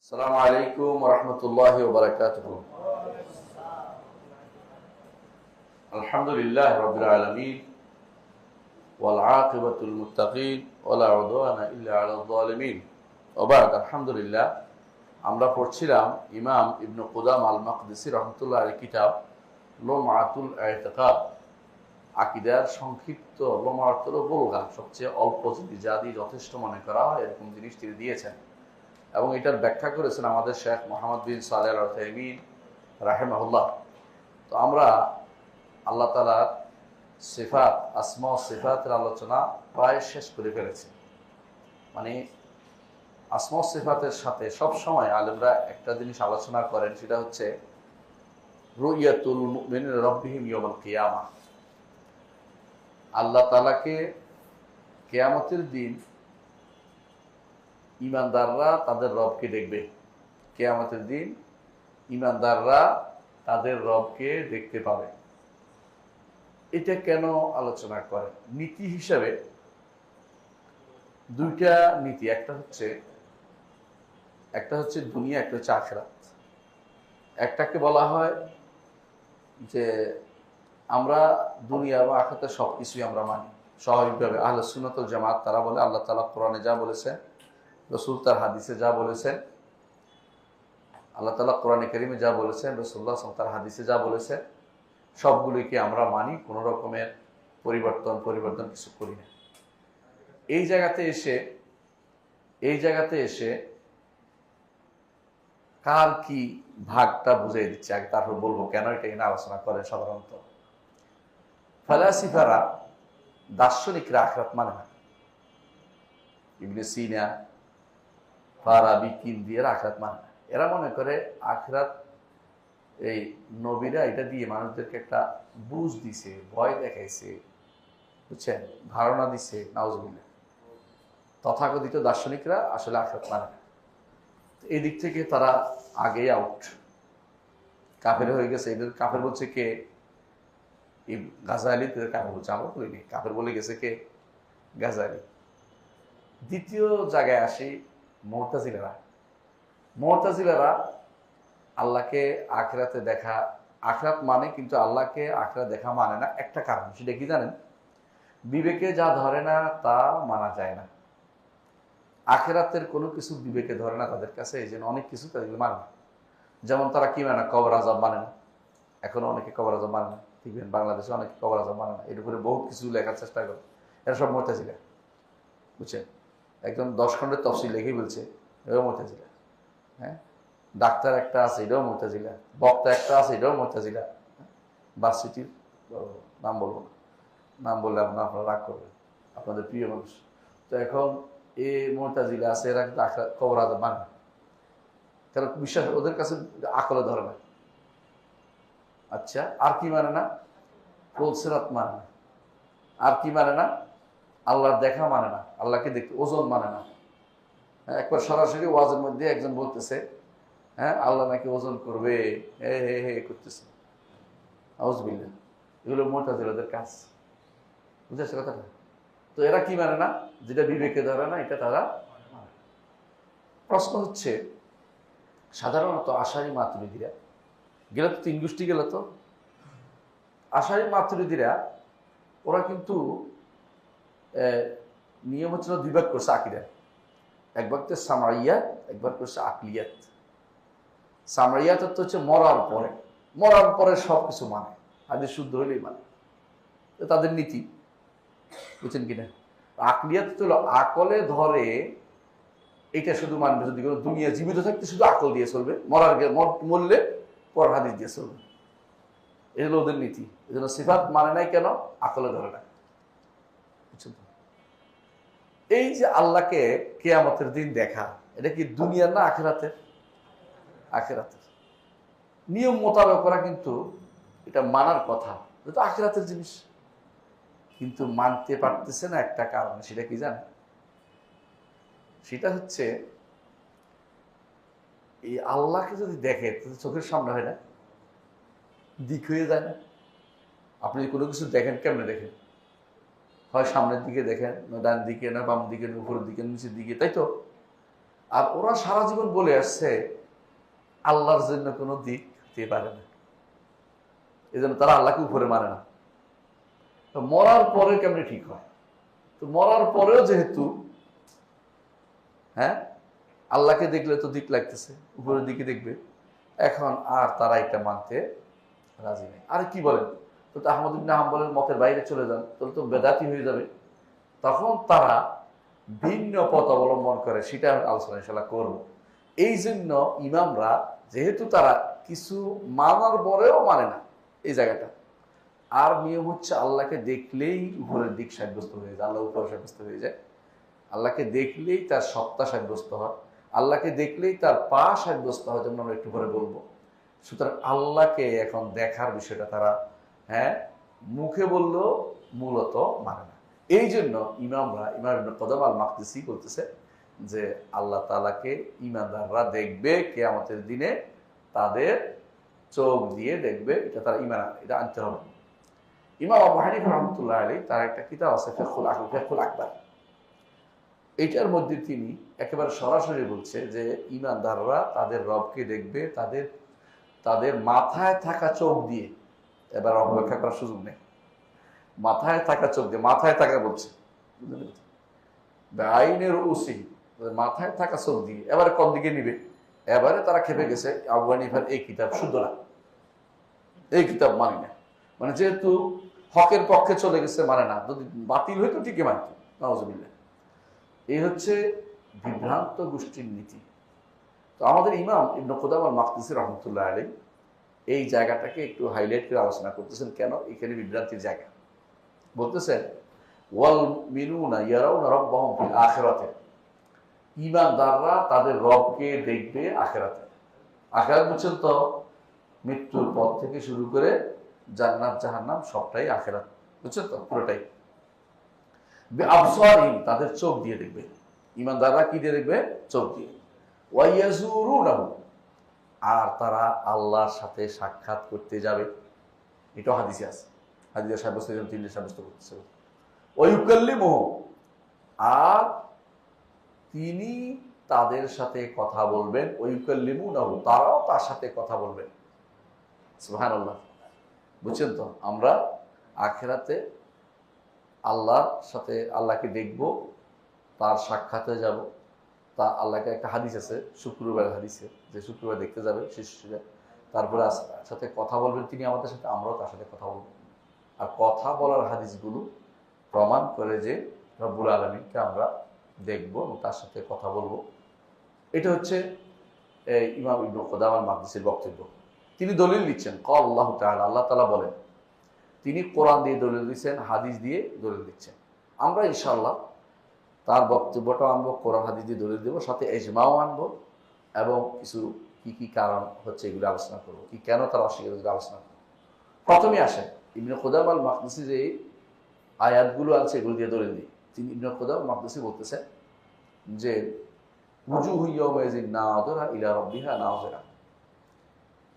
আসসালামু আলাইকুম ওয়া রাহমাতুল্লাহি ওয়া বারাকাতুহু। আলহামদুলিল্লাহি রাব্বিল আলামিন ওয়াল আকিবাতুল মুত্তাকিন ওয়া লা উদওয়ানা ইল্লা আলাল যালিমিন। ওয়া বা'দ। আলহামদুলিল্লাহ, আমরা পড়ছিলাম ইমাম ইবনে কুদামা আল মাকদিসি রাহমাতুল্লাহ আলাইহির কিতাব লুমআতুল ইতিকাদ, আকীদার সংক্ষিপ্ত লুমআতুল বুলগা, সবচেয়ে অল্প জিনিস যা দিয়ে যথেষ্ট মনে করা হয় এরকম জিনিস তিনি দিয়েছেন এবং এটার ব্যাখ্যা করেছেন আমাদের শেখ মোহাম্মদ বিন সালেহ আল উসাইমিন রাহিমাহুল্লাহ। তো আমরা আল্লাহ তাআলার সিফাত, আসমা ও সিফাতের আলোচনা প্রায় শেষ করে ফেলেছি। মানে আসমা ও সিফাতের সাথে সবসময় আলেমরা একটা জিনিস আলোচনা করেন, সেটা হচ্ছে রুইয়াতুল মুমিনিন রাব্বিহিম ইয়াউমাল কিয়ামা। আল্লাহ তাআলাকে কিয়ামতের দিন ঈমানদাররা তাদের রবকে দেখবে। কিয়ামতের দিন ঈমানদাররা তাদের রবকে দেখতে পাবে। এটা কেন আলোচনা করে? নীতি হিসাবে দুইটা নীতি, একটা হচ্ছে দুনিয়া, একটা হচ্ছে আখিরাত। একটাকে বলা হয় যে আমরা দুনিয়া বা আখিরাতে সবকিছুই আমরা মানি স্বাভাবিকভাবে। আহলে সুন্নাত ওয়াল জামাত তারা বলে আল্লাহ তাআলা কোরআনে যা বলেছেন, রাসূল তার হাদিসে যা বলেছেন, আল্লাহ তাআলা কোরআনে কারীমে যা বলেছেন, রাসূলুল্লাহ সাল্লাল্লাহু আলাইহি ওয়াসাল্লাম তার হাদিসে যা বলেছেন, সবগুলোকে আমরা মানি, কোনো রকমের পরিবর্তন কিছু করি না। এই জায়গাতে এসে কার কি ভাগটা বুঝিয়ে দিচ্ছে আগে, তারপর বলবো কেন এটা এখানে আলোচনা করে। সাধারণত ফালাসিফারা, দার্শনিকরা আখিরাত মানে না। ইবনে সিনা, ফারাবি, কিন্দিয়ার আখিরাত মানে না। এরা মনে করে আখিরাত, এই নবীরা এটা দিয়ে মানুষদেরকে একটা বুঝ দিছে, ভয় দেখাইছে, বুঝছেন, ধারণা দিছে। নাউজুবিল্লাহ। তথাকথিত দার্শনিকরা আসলে আখিরাত মানে না। এই দিক থেকে তারা আগেই আউট, কাফের হয়ে গেছে। এদের কাফের বলছে কে? গাজালি। তাদের কাফের বলছে, আমরা বলিনি। কাফের বলে গেছে কে? গাজালি। দ্বিতীয় জায়গায় আসি, মুতাজিলারা আল্লাহকে আখিরাতে দেখা, আখিরাত মানে, কিন্তু আল্লাহকে আখিরাত দেখা মানে না। একটা কারণ, সেটা কি জানেন? বিবেকে যা ধরে না তা মানা যায় না। আখিরাতের কোনো কিছু বিবেকে ধরে না তাদের কাছে, এই জন্য অনেক কিছু তাদের মানে না। যেমন তারা কি মানে না? কবর আযাব মানে না। এখনো অনেকে কবর আযাব মানে না। দেখবেন বাংলাদেশে অনেকে কবর আযাব মানে না। এর উপরে বহুত কিছু লেখার চেষ্টা করে। এরা সব মুতাজিলা, বুঝছেন? একদম 10 খণ্ডের তফসিল লিখেই বলছে এটাও মুতাজিলা। হ্যাঁ, ডাক্তার একটা আছে, এটাও মুতাজিলা। বক্তা একটা আছে, এটাও মুতাজিলা। ভার্সিটির নাম বলবো না, নাম বললে আপনারা রাগ করবেন, আপনাদের প্রিয় মানুষ। তো এখন এই মুতাজিলা আছে, এরা কিন্তু কবর আযাব মানে না। কারণ বিশ্বাস ওদের কাছে আকলে ধরে না। আচ্ছা, আর কি মানে না? ফুলসিরাত মানে না। আর কি মানে না? আল্লাহর দেখা মানে না। আল্লাহকে দেখতে ওজন মানে না। একবার সরাসরি ওয়াজের মধ্যে একজন বলতেছে, হ্যাঁ, আল্লাহ নাকি ওজন করবে, হে করতেছে। আউযুবিল্লাহ। এগুলো মুতাজিলাদের কাজ, বুঝেছে কথাটা? তো এরা কি মানে না? যেটা বিবেকে ধরে না, এটা তারা মানে। প্রশ্ন হচ্ছে, সাধারণত আশারি মাতুরিদিরা গেলে তো 3 গোষ্ঠী গেল। তো আশারি মাতুরিদিরা ওরা কিন্তু নিয়ম হচ্ছে 2 ভাগ করছে আকীদা। এক ভাগ তো সামঈয়াত, এক ভাগ করছে আকলিয়াত। সামঈয়াত হচ্ছে মরার পরে সবকিছু মানে, হাদিস শুদ্ধ হইলেই মানে, তাদের নীতি, বুঝছেন কিনা? আকলিয়াত হলো আকলে ধরে, এটা শুধু মানবে যদি কোনো দুনিয়া জীবিত থাকতে শুধু আকল দিয়ে চলবে, মরলে পর হাদিস দিয়ে চলবে। এই হলো ওদের নীতি। এই জন্য সিফাত মানে নাই কেন? আকলে ধরে না, বুঝছেন? এই যে আল্লাহকে কিয়ামতের দিন দেখা, এটা কি দুনিয়ার না আখিরাতের? আখিরাতের। নিয়ম মোতাবেক করা, কিন্তু এটা মানার কথা, এটা আখিরাতের জিনিস। কিন্তু মানতে পারতেছে না একটা কারণে। সেটা কি জানেন? সেটা হচ্ছে এই আল্লাহকে যদি দেখে তাহলে চোখের সামনে হয় না, দিক হয়ে যায় না? আপনি কোনো কিছু দেখেন, কেমনে দেখেন? হয় সামনের দিকে দেখেন, না ডান দিকে, না বাম দিকে, না উপরের দিকে, নিচের দিকে, তাই তো? আর ওরা সারা জীবন বলে আসছে আল্লাহর জন্য কোনো দিক হতে পারে না, এই জন্য তারা আল্লাহকে উপরে মানে না। তো মরার পরে কেমনি ঠিক হয়? তো মরার পরেও যেহেতু হ্যাঁ আল্লাহকে দেখলে তো দিক লাগতেছে, উপরের দিকে দেখবে, এখন আর তারা এটা মানতে রাজি নেই। আর কি বলেন, তো আহমদ ইবনে হাম্বলের মতের বাইরে চলে যান, তাহলে তো বেদাতি হয়ে যাবে। তখন তারা ভিন্ন পথ অবলম্বন করে, সেটা আলোচনা ইনশাআল্লাহ করব। এই জন্য ইমামরা যেহেতু তারা কিছু মানার পরেও মানে না এই জায়গাটা, আর নিয়ম হচ্ছে আল্লাহকে দেখলেই উপরের দিক সাব্যস্ত হয়ে যায়, আল্লাহ উপরে সাব্যস্ত হয়ে যায়। আল্লাহকে দেখলেই তার সত্তা সাব্যস্ত হয়, আল্লাহকে দেখলেই তার পা সাব্যস্ত হয়, যেমন আমরা একটু পরে বলবো। সুতরাং আল্লাহকে এখন দেখার বিষয়টা তারা মুখে বললেও মূলত মানে না। এই জন্য ইমামরা, ইমাম ইবনে কুদাম আল মাকদিসি বলতেছে যে আল্লাহ তাআলাকে ঈমানদাররা দেখবে কিয়ামতের দিনে, তাদের চোখ দিয়ে দেখবে, এটা তারা ঈমান, এটা আনতে হবে। ইমাম আবু হানিফা রাহমাতুল্লাহ আলাইহি তার একটা কিতাব আছে ফিকহুল আকবার, এটার মধ্যে তিনি একেবারে সরাসরি বলছে যে ঈমানদাররা তাদের রবকে দেখবে তাদের তাদের মাথায় থাকা চোখ দিয়ে। এবার অপব্যাখ্যা করার সুযোগ নেই, মাথায় থাকা চোখ দিয়ে, মাথায় থাকা বলছে আইনের উসি, মাথায় থাকা চোখ দিয়ে। এবারে কোন দিকে নিবে? এবারে তারা খেপে গেছে, আবু হানিফার এই কিতাব শুদ্ধ না, এই কিতাব মানি না, মানে যেহেতু হকের পক্ষে চলে গেছে মানে না, যদি বাতিল হইতো ঠিকই মানত। নাউজুবিল্লাহ। এই হচ্ছে বিভ্রান্ত গোষ্ঠীর নীতি। তো আমাদের ইমাম ইবনে কুদাম আল মাকদিসি রাহমাতুল্লাহ আলাইহি এই জায়গাটাকে একটু হাইলাইট করে আলোচনা করতেছেন। কেন এখানে বিভ্রান্তির জায়গা? বলতেছেন ওয়াল মিনুনা ইয়ারাউনা রাব্বাহুম ফিল আখিরাতে, ঈমানদাররা তাদের রবকে দেখবে আখিরাতে। আখিরাত বুঝছেন তো, মৃত্যুর পর থেকে শুরু করে জান্নাত জাহান্নাম সবটাই আখিরাত, বুঝছেন তো, পুরোটাই। বিআবসারিহিম, তাদের চোখ দিয়ে দেখবে। ঈমানদাররা কি দিয়ে দেখবে? চোখ দিয়ে। ওয়া ইয়াজুরুনাহু, আর তারা আল্লাহর সাথে সাক্ষাৎ করতে যাবে। এটা হাদিসে আছে, হাদিসে সাব্যস্ত, তিনি সাব্যস্ত করতেছে। ওয়া ইউকাল্লিমুহু, আর তিনি তাদের সাথে কথা বলবেন। ওয়া ইউকাল্লিমুনাহু, তারাও তার সাথে কথা বলবেন। সুবহানাল্লাহ। বুঝছেন তো, আমরা আখিরাতে আল্লাহর সাথে, আল্লাহকে দেখব, তার সাক্ষাতে যাব। তা আল্লাহকে একটা হাদিস আছে, শুক্রবার হাদিসে, যে শুক্রবার দেখতে যাবে শিষ্যরা, তারপরে সাথে কথা বলবেন তিনি আমাদের সাথে, আমরাও তার সাথে কথা বলবো। আর কথা বলার হাদিসগুলো প্রমাণ করে যে রব্বুল আলামিনকে আমরা দেখব এবং তার সাথে কথা বলবো। এটা হচ্ছে ইমাম ইবনে কুদাম আল মাকদিসির বক্তব্য। তিনি দলিল দিচ্ছেন, ক্বাল আল্লাহু তাআলা, আল্লাহ তাআলা বলেন। তিনি কোরআন দিয়ে দলিল দিচ্ছেন, হাদিস দিয়ে দলিল দিচ্ছেন। আমরা ইনশাআল্লাহ তার বক্তব্যটাও আনবো, কোরআন হাদিস দিয়ে দলিল দেবো, সাথে ইজমাও আনবো, এবং কিছু কি কি কারণ হচ্ছে এগুলো আলোচনা করবো, কি কেন তারা অস্বীকার আলোচনা করবো। প্রথমে আসেন ইবনে কুদাম আল মাকদিসি যে আয়াতগুলো আছে এগুলো দিয়ে দলিল দিই। তিনি ইবনে কুদাম আল মাকদিসি বলতেছেন যে উজুহু ইয়াওমাইযিন নাযিরা ইলা রাব্বিহা নাযিরা,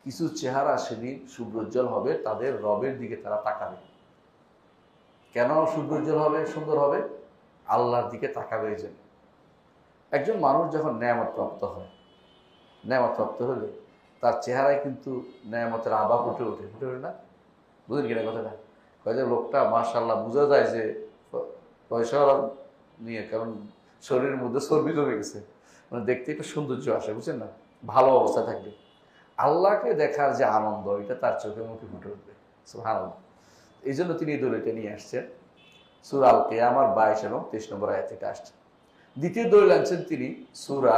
কিছু চেহারা সেদিন সুব্রজ্জ্বল হবে, তাদের রবের দিকে তারা তাকাবে। কেন সুব্রজ্জ্বল হবে, সুন্দর হবে? আল্লাহর দিকে তাকাবে। এই জন্য একজন মানুষ যখন নেয়ামত প্রাপ্ত হয়, নেয়ামত প্রাপ্ত হলে তার চেহারায় কিন্তু নেয়ামতের আভা ফুটে ওঠে, ফুটে ওঠে না? বুঝলেন কিনা কথাটা? যে লোকটা মাশাআল্লাহ বোঝা যায় যে পয়সা নিয়ে, কারণ শরীরের মধ্যে চর্বি জমে গেছে, মানে দেখতে একটা সৌন্দর্য আসে, বুঝছেন না? ভালো অবস্থা থাকবে। আল্লাহকে দেখার যে আনন্দ, এটা তার চোখে মুখে ফুটে উঠবে। সুবহানাল্লাহ। এই জন্য তিনি এই দলিলটা নিয়ে আসছেন। সূরা আল কিয়ামার 22 এবং 23 নম্বর আয়াত থেকে আসছে। দ্বিতীয় দলিল আনছেন তিনি সূরা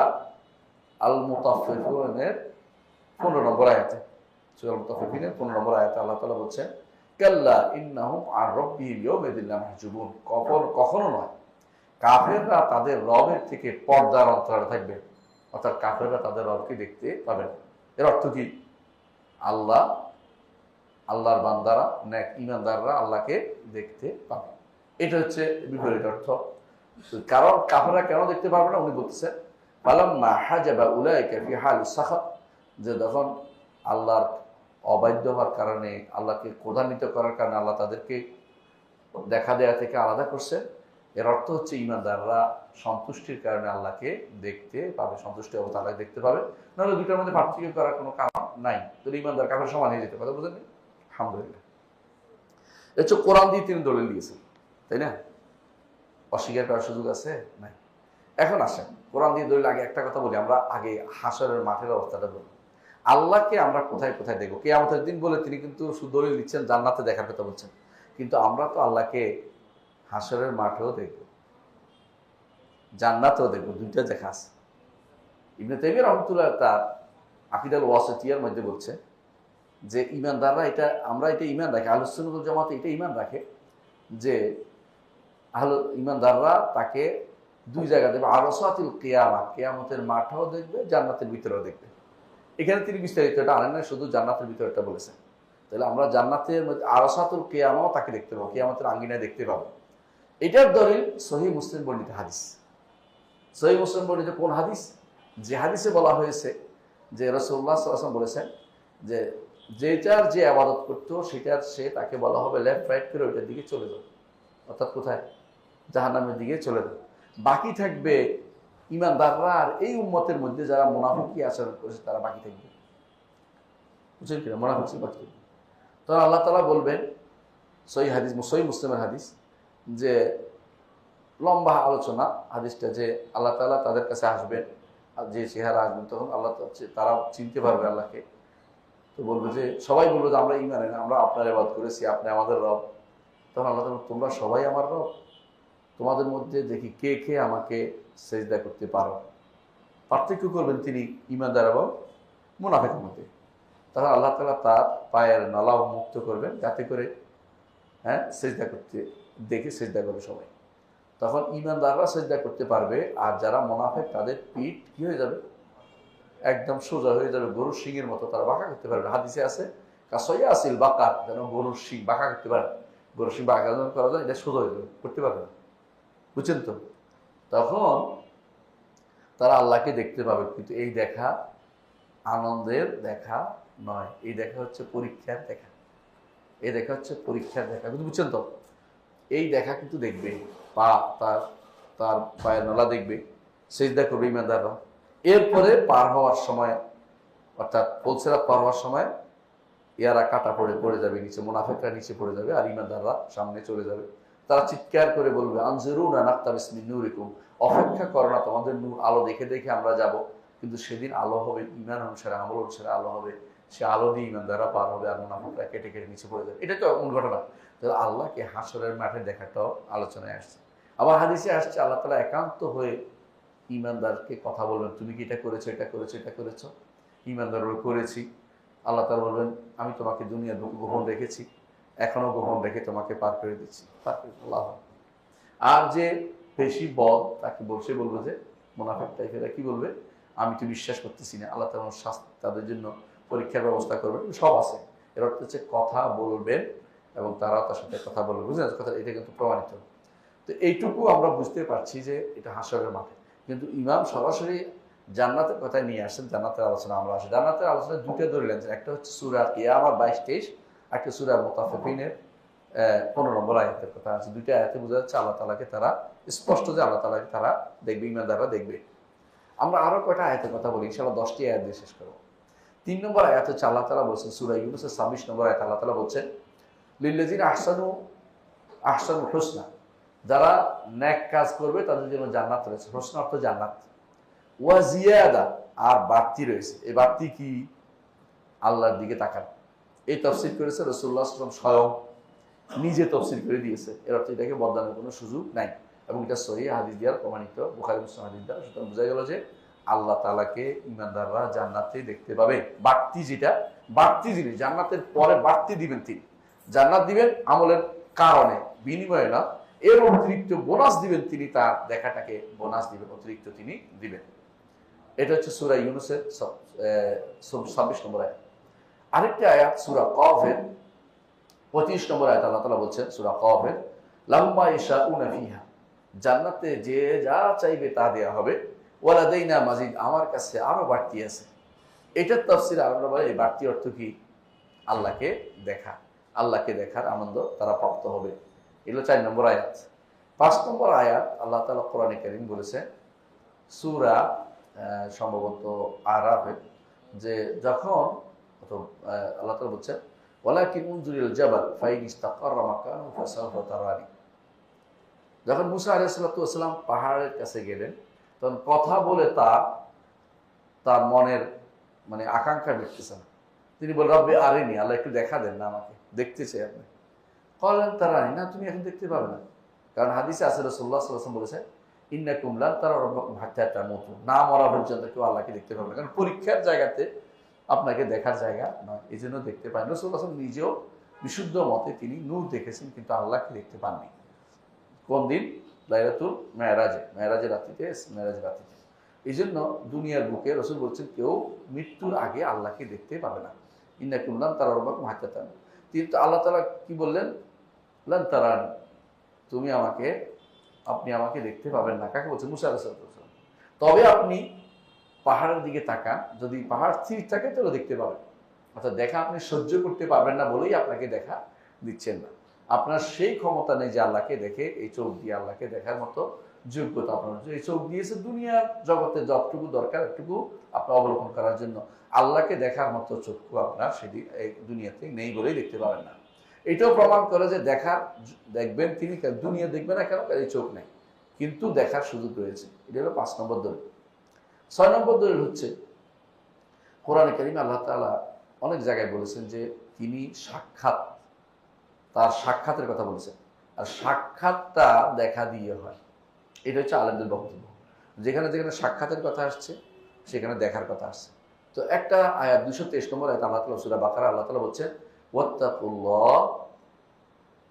আল মুতাফফিফিনের 15 নম্বর আয়াতে। সূরা আল মুতাফফিফিনের 15 নম্বর আয়াতে আল্লাহ তাআলা বলছেন, কাল্লা ইন্নাহুম আন রাব্বিহিম ইয়াওমাইযিন লামাহজুবুন, কখনো নয়, কাফেররা তাদের রবের থেকে পর্দার অন্তরালে থাকবে। অর্থাৎ কাফেররা তাদের রবকে দেখতে পাবে না। এর অর্থ কি? আল্লাহর বান্দারা, নেক ঈমানদাররা আল্লাহকে দেখতে পাবে। এটা হচ্ছে বিপরীত অর্থ। কারণ কাফেররা কেন দেখতে পারবে না? উনি বলতেছেন ফালাম্মা হাজাবা উলাইকা ফি হালিস সাখাত, যে যখন আল্লাহর অবাধ্য হওয়ার কারণে, আল্লাহকে ক্রোধান্বিত করার কারণে আল্লাহ তাদেরকে দেখা দেয়া থেকে আলাদা করছেন, এর অর্থ হচ্ছে ইমানদাররা সন্তুষ্টির কারণে আল্লাহকে দেখতে পাবে, সন্তুষ্টি অবস্থা আল্লাহ দেখতে পাবে। নাহলে দুটার মধ্যে পার্থক্য করার কোনো কারণ নাই। তো ইমানদার কাফের সমান হয়ে যেতে কথা বুঝেন? আলহামদুলিল্লাহ। এ হচ্ছে কোরআন দিয়ে তিনি দলিল দিয়েছেন, তাই না? অস্বীকার করার সুযোগ আছে? নাই। এখন আসেন কোরআন দিয়ে দলিল। আগে একটা কথা বলি, আমরা আগে হাশরের মাঠের অবস্থাটা বলি। আল্লাহকে আমরা কোথায় কোথায় দেখবো কিয়ামতের দিন বলে তিনি কিন্তু শুধু দলিল দিচ্ছেন, জান্নাতে দেখার কথা বলছেন। কিন্তু আমরা তো আল্লাহকে হাশরের মাঠেও দেখবো, জান্নাতেও দেখবো, দুইটা দেখা আছে। ইবনে তাইমিয়া রাহমাতুল্লাহ তার আকিদাল ওয়াসিতিয়ার মধ্যে বলছে যে ইমানদাররা আমরা এটা ইমান রাখি, আহলুস সুন্নাত ওয়াল জামাত এটা ইমান রাখে যে ইমানদাররা তাকে দুই জায়গা দেখবে, আরসাতিল কিয়ামা, কিয়ামতের মাঠেও দেখবে, জান্নাতের ভিতরেও দেখবে। এখানে তিনি বিস্তারিত এটা আনেন না, শুধু জান্নাতের ভিতরটা বলেছেন। তাহলে আমরা জান্নাতের মধ্যে আরসাতুল কিয়ামাও তাকে দেখতে পাবো, কিয়ামতের আঙ্গিনায় দেখতে পাবো। এটার দলিল সহিহ মুসলিম বর্ণিত হাদিস। সহিহ মুসলিম বর্ণিত কোন হাদিস? যে হাদিসে বলা হয়েছে যে রাসূলুল্লাহ সাল্লাল্লাহু আলাইহি ওয়াসাল্লাম বলেছেন যে যেটার যে আবাদত করতো সেটার সে তাকে বলা হবে লেফট রাইট করে ওইটার দিকে চলে যাবে, অর্থাৎ কোথায়? জাহান্নামের দিকে চলে যাবে। বাকি থাকবে ইমানদাররা, আর এই উম্মতের মধ্যে যারা মুনাফিকি আচরণ করেছে তারা বাকি থাকবে। বুঝলেন কিনা? মুনাফিক বাকি থাকবে। তখন আল্লাহ তাআলা বলবেন, সহিহ হাদিস, সহিহ মুসলিমের হাদিস, যে লম্বা আলোচনা হাদিসটা, যে আল্লাহ তাআলা তাদের কাছে আসবেন, আর যে চেহারা আসবেন, তখন আল্লাহ তারা চিনতে পারবে আল্লাহকে। তো বলবে যে, সবাই বলবে যে আমরা ঈমান আনি, আমরা আপনার ইবাদত করেছি, আপনি আমাদের রব। তখন আল্লাহ তাআলা, তোমরা সবাই আমার রব? তোমাদের মধ্যে দেখি কে কে আমাকে সেজদা করতে পারো। পার্থক্য করবেন তিনি ঈমানদার এবং মুনাফিকের মধ্যে। তখন আল্লাহ তাআলা তার পায়ের নলা মুক্ত করবেন, যাতে করে সেজদা করতে দেখে সেজদা করে সবাই। তখন ঈমানদাররা সেজদা করতে পারবে, আর যারা মুনাফিক তাদের পিঠ কি হয়ে যাবে? একদম সোজা হয়ে যাবে, গরুর শিংয়ের মতো, তারা বাঁকা করতে পারবে। হাদিসে আছে কাসয়া আসিল বাঁকা, যেন গরুর শিং বাঁকা করতে পারে, গরুর শিং বাঁকা করা যায়, এটা সোজা হয়ে যাবে, করতে পারবে না। বুঝছেন তো? তখন তারা আল্লাহকে দেখতে পাবে। কিন্তু এই দেখা আনন্দের দেখা নয়, এই দেখা হচ্ছে পরীক্ষার দেখা। এই দেখা হচ্ছে পরীক্ষার দেখা, কিন্তু বুঝছেন তো? এই দেখা কিন্তু দেখবে, পা তার পায়ের নলা দেখবে, সেজদা করবে ইমানদাররা। এরপরে পার হওয়ার সময়, অর্থাৎ পুলসিরাত পার হওয়ার সময়, ইয়ারা কাটা পড়ে যাবে নিচে, মুনাফিকরা নিচে পড়ে যাবে, আর ইমানদাররা সামনে চলে যাবে। তারা চিৎকার করে বলবে, আনজিরুনা নাকতাবিস মিন নূরিকুম, অপেক্ষা করো না, তোমাদের নূর আলো দেখে দেখে আমরা যাব। কিন্তু সেদিন আলো হবে ঈমান অনুসারে, আমল অনুসারে আলো হবে। সে আলো দিয়ে ইমানদাররা পার হবে, আর মুনাফিকরা কেটে কেটে নিচে পড়ে যাবে। এটা তো মূল ঘটনা। তাহলে আল্লাহকে হাসরের মাঠে দেখাটাও আলোচনায় আসছে। আবার হাদিসে আসছে আল্লাহ তাআলা একান্ত হয়ে ইমানদারকে কথা বলবেন, তুমি কি এটা করেছো, এটা করেছো, এটা করেছো? ইমানদার বলে, করেছি। আল্লাহ তাআলা বলবেন, আমি তোমাকে দুনিয়ার গোপন রেখেছি, এখনো গোপন রেখে তোমাকে পার করে দিচ্ছি, পার করে আল্লাহ। আর যে বেশি বদ তাকে বলবে যে মুনাফিক টাইপেরা কি বলবে, আমি তো বিশ্বাস করতেছি না। আল্লাহ তাআলা শাস্তি, তাদের জন্য পরীক্ষার ব্যবস্থা করবেন, সব আছে। এর অর্থ হচ্ছে কথা বলবেন এবং তারাও তার সাথে কথা বলবে। বুঝলেন কথা? এটা কিন্তু প্রমাণিত। তো এইটুকু আমরা বুঝতে পারছি যে এটা হাসরের মাঠে। কিন্তু ইমাম সরাসরি জান্নাতের কথায় নিয়ে আসছেন, জান্নাতের আলোচনা আমরা আসি। জান্নাতের আলোচনা দুটো ধরে লেনছেন, একটা হচ্ছে সূরা কিয়ামা 22-23, একটা সূরা মুতাফফিফিনের 15 নম্বর আয়াতের কথা আছে। দুইটা আয়াতে বোঝা যাচ্ছে আল্লাহ তাআলাকে তারা স্পষ্ট, যে আল্লাহ তাআলাকে তারা দেখবে, ইমানদাররা দেখবে। আমরা আরো কয়টা আয়াতের কথা বলি, ইনশাআল্লাহ 10টি আয়াত দিয়ে শেষ করব। 3 নম্বর আয়াত হচ্ছে আল্লাহ তাআলা বলছেন সূরা ইউনূসের 26 নম্বর আয়াত, আল্লাহ তাআলা বলছেন, লিল্লাযিনা আহসানুল হুসনা, যারা নেক কাজ করবে তাদের জন্য জান্নাত রয়েছে। হুসনা অর্থ জান্নাত। ওয়া জিয়াদা, আর বাড়তি রয়েছে। এই বাড়তি কি? আল্লাহর দিকে তাকান। এই তাফসীর করেছে রাসূলুল্লাহ সাল্লাল্লাহু আলাইহি ওয়াসাল্লাম, স্বয়ং নিজে তাফসীর করে দিয়েছে। এর অর্থ এটাকে বদলানোর কোনো সুযোগ নাই, এবং এটা সহিহ হাদিস দ্বারা প্রমাণিত, বুখারী মুসলিম হাদিস দ্বারা। সুতরাং বোঝা গেল যে আল্লাহ তাআলাকে ইমানদাররা জান্নাতে দেখতে পাবে। বাড়তি যেটা, বাড়তি জিনিস, জান্নাতের পরে বাড়তি দিবেন তিনি। জান্নাত দিবেন আমলের কারণে, বিনিময়ে না, এর অতিরিক্ত বোনাস দিবেন তিনি, তার দেখাটাকে বোনাস দিবেন, অতিরিক্ত তিনি দিবেন। এটা হচ্ছে সূরা ইউনূসের 26 নম্বর আয়াত। আরেকটা আয়াত সূরা কফের 25 নম্বর আয়াত, আল্লাহ তাআলা বলছেন সূরা কফের, লাহুম মা ইয়াশাউনা ফিহা, জান্নাতে যে যা চাইবে তা দেয়া হবে, ওয়া লাদাইনা মাজিদ, আমার কাছে আরো বাড়তি আছে। এটার তাফসীর আল্লাহ বলে, এই বাড়তি অর্থ কি? আল্লাহকে দেখা, আল্লাহকে দেখার আনন্দ তারা প্রাপ্ত হবে। এগুলো 4 নম্বর আয়াত। 5 নম্বর আয়াত আল্লাহ তাআলা কোরআনে কারীম বলেছে সূরা সম্ভবত আরাফে, যে যখন আল্লাহ তাআলা বলছেন ওয়ালাকিন উনজুরিল জাবাল ফাইন ইসতাকাররা মাকানাহু ফাসাউফা তারানি। যখন মুসা আলাইহিস সালাতু ওয়াস সালাম পাহাড়ের কাছে গেলেন, তখন কথা বলে তার মনের মানে আকাঙ্ক্ষা মিটতেছে না। তিনি বললেন রব্বি আরিনি, আল্লাহ একটু দেখা দেন না, আমাকে দেখতে চাই আপনি। কলেন তারানি, না তুমি এখন দেখতে পাবে না, কারণ হাদিসে আছে রাসূলুল্লাহ সাল্লাল্লাহু আলাইহি ওয়াসাল্লাম বলেছেন ইন্নাকুম লান তারা রাব্বাকুম হাত্তা তামুতু, না মরা পর্যন্ত কেউ আল্লাহকে দেখতে পাবে না, কারণ পরীক্ষার জায়গাতে আপনাকে দেখার জায়গা নয়, এই জন্য দেখতে পান। রাসূলুল্লাহ সাল্লাল্লাহু আলাইহি ওয়াসাল্লাম নিজেও বিশুদ্ধ মতে তিনি নূর দেখেছেন, কিন্তু আল্লাহকে দেখতে পাননি। কোন দিন? লাইলাতুল মেরাজের রাত্রিতে, মেরাজের রাত্রিতে। এই জন্য দুনিয়ার বুকে রাসূল বলছেন কেউ মৃত্যুর আগে আল্লাহকে দেখতে পাবে না। ইন্নাকুম লান তারা রাব্বাকুম হাত্তা তামুতু। কিন্তু আল্লাহ তাআলা কি বললেন? লান তারানি, আপনি আমাকে দেখতে পাবেন না। কাকে বলছেন? মুসা আলাইহিস সালাম। তবে আপনি পাহাড়ের দিকে তাকান, যদি পাহাড় স্থির থাকে তাহলে দেখতে পাবেন। অর্থাৎ দেখা আপনি সহ্য করতে পারবেন না বলেই আপনাকে দেখা দিচ্ছেন না। আপনার সেই ক্ষমতা নেই যে আল্লাহকে দেখে এই চোখ দিয়ে আল্লাহকে দেখার মতো যোগ্যতা আপনার। এই চোখ দিয়েছে দুনিয়ার জগতে যতটুকু দরকার এতটুকু আপনার অবলোকন করার জন্য। আল্লাহকে দেখার মতো চক্ষু আপনার সেটি এই দুনিয়াতে নেই বলেই দেখতে পাবেন না। এটাও প্রমাণ করে যে দেখবেন তিনি, দুনিয়া দেখবে না কেন, এই চোখ নেই, কিন্তু দেখার সুযোগ রয়েছে। এটা হলো 5 নম্বর দলিল। 6 নম্বর দলিল হচ্ছে কোরআনে কারিমে আল্লাহ তাআলা অনেক জায়গায় বলেছেন যে তিনি তার সাক্ষাতের কথা বলেছেন, আর সাক্ষাৎটা দেখা দিয়ে হয়। এটা হচ্ছে আলেমদের বক্তব্য। যেখানে যেখানে সাক্ষাতের কথা আসছে সেখানে দেখার কথা আসছে। তো একটা আয়াত 223 নম্বর আয়াত আল্লাহ তাআলা সূরা বাকারা আল্লাহ তাআলা বলছেন ওয়াত্তাকুল্লাহ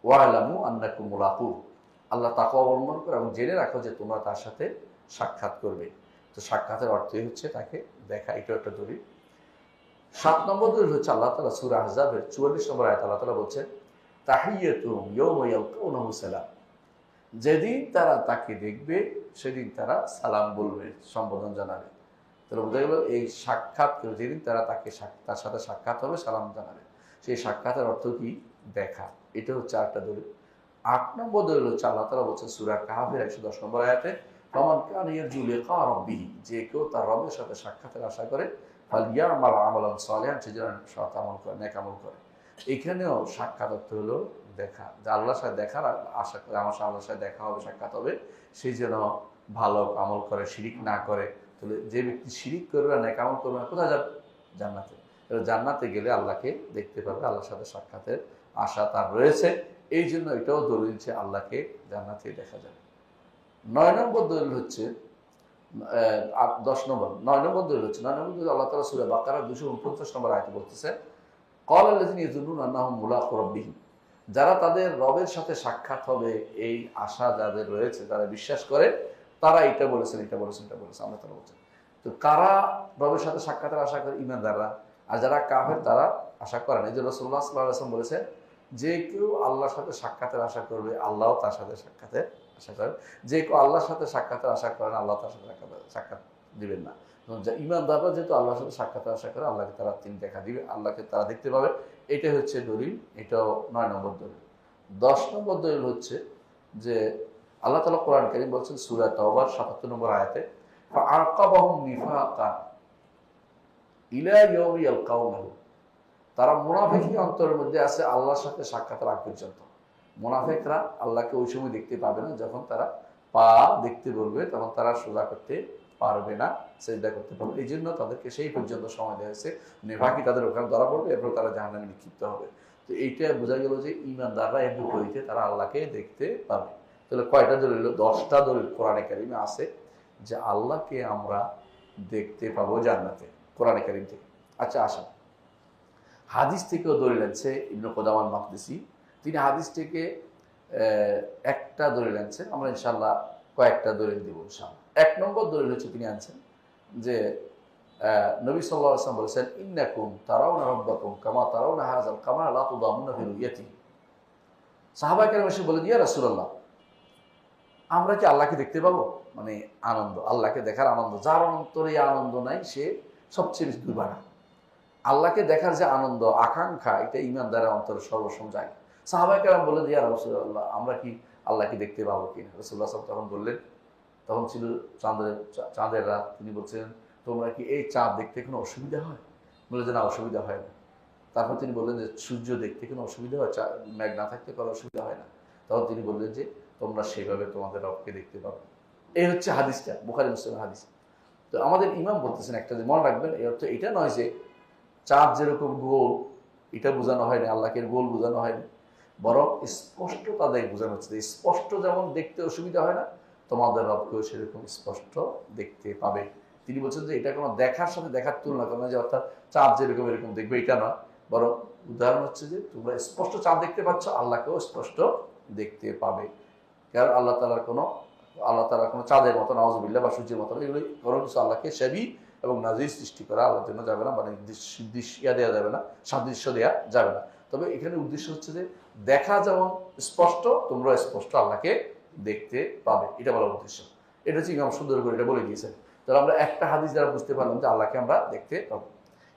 ওয়া'লামু আন্নাকুম মুলাকু, আল্লাহ তাকওয়া অবলম্বন করো এবং জেনে রাখো যে তোমরা তার সাথে সাক্ষাৎ করবে। তো সাক্ষাতের অর্থই হচ্ছে তাকে দেখা, এটাও একটা দলিল। 7 নম্বর দলিল হচ্ছে আল্লাহ তাআলা সূরা আহজাবের 44 নম্বর আয়াত আল্লাহ তাআলা বলছেন তাহিয়াতুহুম ইয়াওমা ইয়ালকাউনাহু সালাম, যেদিন তারা তাকে দেখবে সেদিন তারা সালাম বলবে, সম্বোধন জানাবে। তাহলে বোঝা গেল এই সাক্ষাৎ, যেদিন তার সাথে সাক্ষাৎ হবে সালাম জানাবে, সেই সাক্ষাতের অর্থ কি? দেখা। এটা হচ্ছে 8টা দলিল। 8 নম্বর দলিল হচ্ছে আল্লাহ তাআলা বলছেন সূরা কাহফের 110 নম্বর আয়াতে ফামান কানা ইয়ারজু লিকা রাব্বিহি, যে কেউ তার রবের সাথে সাক্ষাতের আশা করে ফালইয়ামাল আমালান সালিহান, সে যেন সৎ আমল করে, নেক আমল করে। এখানেও সাক্ষাৎ অর্থ হলো দেখা, যে আল্লাহর সাথে দেখার আশা করে, আমার সাথে আল্লাহর সাথে দেখা হবে, সাক্ষাৎ হবে, সে যেন ভালো আমল করে, শিরিক না করে। তাহলে যে ব্যক্তি শিরিক করবে না, নেক আমল করবে না, কোথায় যাবে? জান্নাতে। জান্নাতে গেলে আল্লাহকে দেখতে পাবে, আল্লাহর সাথে সাক্ষাতের আশা তার রয়েছে। এই জন্য এটাও দলিল যে আল্লাহকে জান্নাতে দেখা যাবে। 9 নম্বর দলিল হচ্ছে 9 নম্বর দলিল হচ্ছে আল্লাহ তাআলা সূরা বাকারার 249 নম্বর আয়াতে বলতেছে ক্বালাল্লাযীনা ইয়াযুন্নুনা আন্নাহুম মুলাকু রাব্বিহিম, যারা তাদের রবের সাথে সাক্ষাৎ হবে এই আশা যাদের রয়েছে, যারা বিশ্বাস করে, তারা এটা বলেছেন আল্লাহ তাআলা বলছেন। তো কারা রবের সাথে সাক্ষাতের আশা করে? ঈমানদাররা। আর যারা কাফের তারা আশা করে না। এই যে রাসূলুল্লাহ সাল্লাল্লাহু আলাইহি ওয়াসাল্লাম বলেছেন যে কেউ আল্লাহর সাথে সাক্ষাতের আশা করবে, আল্লাহও তার সাথে সাক্ষাতের আশা করেন। যে কেউ আল্লাহর সাথে সাক্ষাতের আশা করেন, আল্লাহ তার সাথে সাক্ষাৎ দিবেন না। ঈমানদাররা যেহেতু আল্লাহর সাথে সাক্ষাতের আশা করে, আল্লাহকে তিনি দেখা দিবে, আল্লাহকে তারা দেখতে পাবে। এটাই হচ্ছে দলিল। এটাও 9 নম্বর দলিল। 10 নম্বর দলিল হচ্ছে যে আল্লাহ তাআলা কোরআন কারীম বলছেন সূরা তাওবার 77 নম্বর আয়াতে ফাআকাবাহুম নিফাকান ইলা ইয়াউমি ইয়ালকাউনাহু, তারা মুনাফিকি অন্তরের মধ্যে আছে আল্লাহর সাথে সাক্ষাতের আগ পর্যন্ত। মুনাফিকরা আল্লাহকে ওই সময় দেখতে পাবে না, যখন তারা পা দেখতে বলবে তখন তারা সোজা করতে পারবে না, সেজদা করতে পারবে। এই জন্য তাদেরকে সেই পর্যন্ত সময় দেওয়া হয়েছে। নেফাকি তাদের ওখানে ধরা পড়বে, এরপর তারা জাহান্নামে নিক্ষিপ্ত হবে। তো এইটা বোঝা গেল যে ঈমানদাররা এর বিপরীতে তারা আল্লাহকে দেখতে পাবে। তাহলে কয়টা দলিল? 10টা দলিল কোরআনে কারিমে আছে যে আল্লাহকে আমরা দেখতে পাবো জান্নাতে, কোরআনে কারিম থেকে। আচ্ছা আসেন, হাদিস থেকেও দলিল আনছে ইবনে কুদামা আল মাকদিসি। তিনি হাদিস থেকে একটা দলিল আনছেন, আমরা ইনশাআল্লাহ কয়েকটা দলিল দেব ইনশাআল্লাহ। 1 নম্বর দলিল হচ্ছে তিনি আনছেন যে নবী সাল্লাল্লাহু আলাইহি ওয়াসাল্লাম বলেছেন ইন্নাকুম তারাউনা রাব্বাকুম কামা তারাউনা হাযাল কামারা লা তুদামুনা ফি রুয়াতিহি। সাহাবায়ে কেরাম এসে বলেন ইয়া রাসূলুল্লাহ, আমরা কি আল্লাহকে দেখতে পাবো? মানে আনন্দ, আল্লাহকে দেখার আনন্দ, যার অন্তরে আনন্দ নাই সে সবচেয়ে বেশি দুর্ভাগা। আল্লাহকে দেখার যে আনন্দ, আকাঙ্ক্ষা, এটা ঈমানদারের অন্তরে সর্বপ্রথম যায়। সাহাবায়ে কেরাম বলেন ইয়া রাসূলুল্লাহ, আমরা কি আল্লাহকে দেখতে পাবো কিনা। রাসূলুল্লাহ সাল্লাল্লাহু আলাইহি ওয়াসাল্লাম তখন বললেন, তখন ছিল চাঁদের রাত, তিনি বলছেন তোমরা কি এই চাঁদ দেখতে কোনো অসুবিধা হয়? বলে যে না, অসুবিধা হয় না। তারপর তিনি বললেন যে সূর্য দেখতে কোনো অসুবিধা হয়? মেঘ না থাকতে কোনো অসুবিধা হয় না। তখন তিনি বললেন যে তোমরা সেভাবে তোমাদের রবকে দেখতে পাবে। এই হচ্ছে হাদিসটা, বুখারী মুসলিমের হাদিস। তো আমাদের ইমাম বলতেছেন একটা যে মনে রাখবেন, এর অর্থ এটা নয় যে চাঁদ যেরকম গোল এটা বোঝানো হয়নি, আল্লাহকে গোল বোঝানো হয়নি, বরং স্পষ্ট তাদের বোঝানো হচ্ছে যে স্পষ্ট যেমন দেখতে অসুবিধা হয় না, তোমাদের রবকেও সেরকম স্পষ্ট দেখতে পাবে। তিনি বলছেন যে এটা কোনো দেখার সাথে দেখার তুলনা করে না, যে অর্থাৎ চাঁদ যেরকম এরকম দেখবে এটা নয়, বরং উদাহরণ হচ্ছে যে তোমরা স্পষ্ট চাঁদ দেখতে পাচ্ছ, আল্লাহকেও স্পষ্ট দেখতে পাবে। কারণ আল্লাহ তাআলা কোনো চাঁদের মতো নাউজুবিল্লাহ বা সূর্যের মতো এগুলো কোনো কিছু আল্লাহকে সেবি এবং নাজির সৃষ্টি করা আল্লাহর জন্য যাবে না, মানে দেওয়া যাবে না, সাদৃশ্য দেওয়া যাবে না। তবে এখানে উদ্দেশ্য হচ্ছে যে দেখা যেমন স্পষ্ট, তোমরা স্পষ্ট আল্লাহকে দেখতে পাবে, এটা বলার উদ্দেশ্য। এটা হচ্ছে ইমাম সুন্দর করে এটা বলে দিয়েছেন। তাহলে আমরা একটা হাদিস দ্বারা বুঝতে পারলাম যে আল্লাহকে আমরা দেখতে পাবো।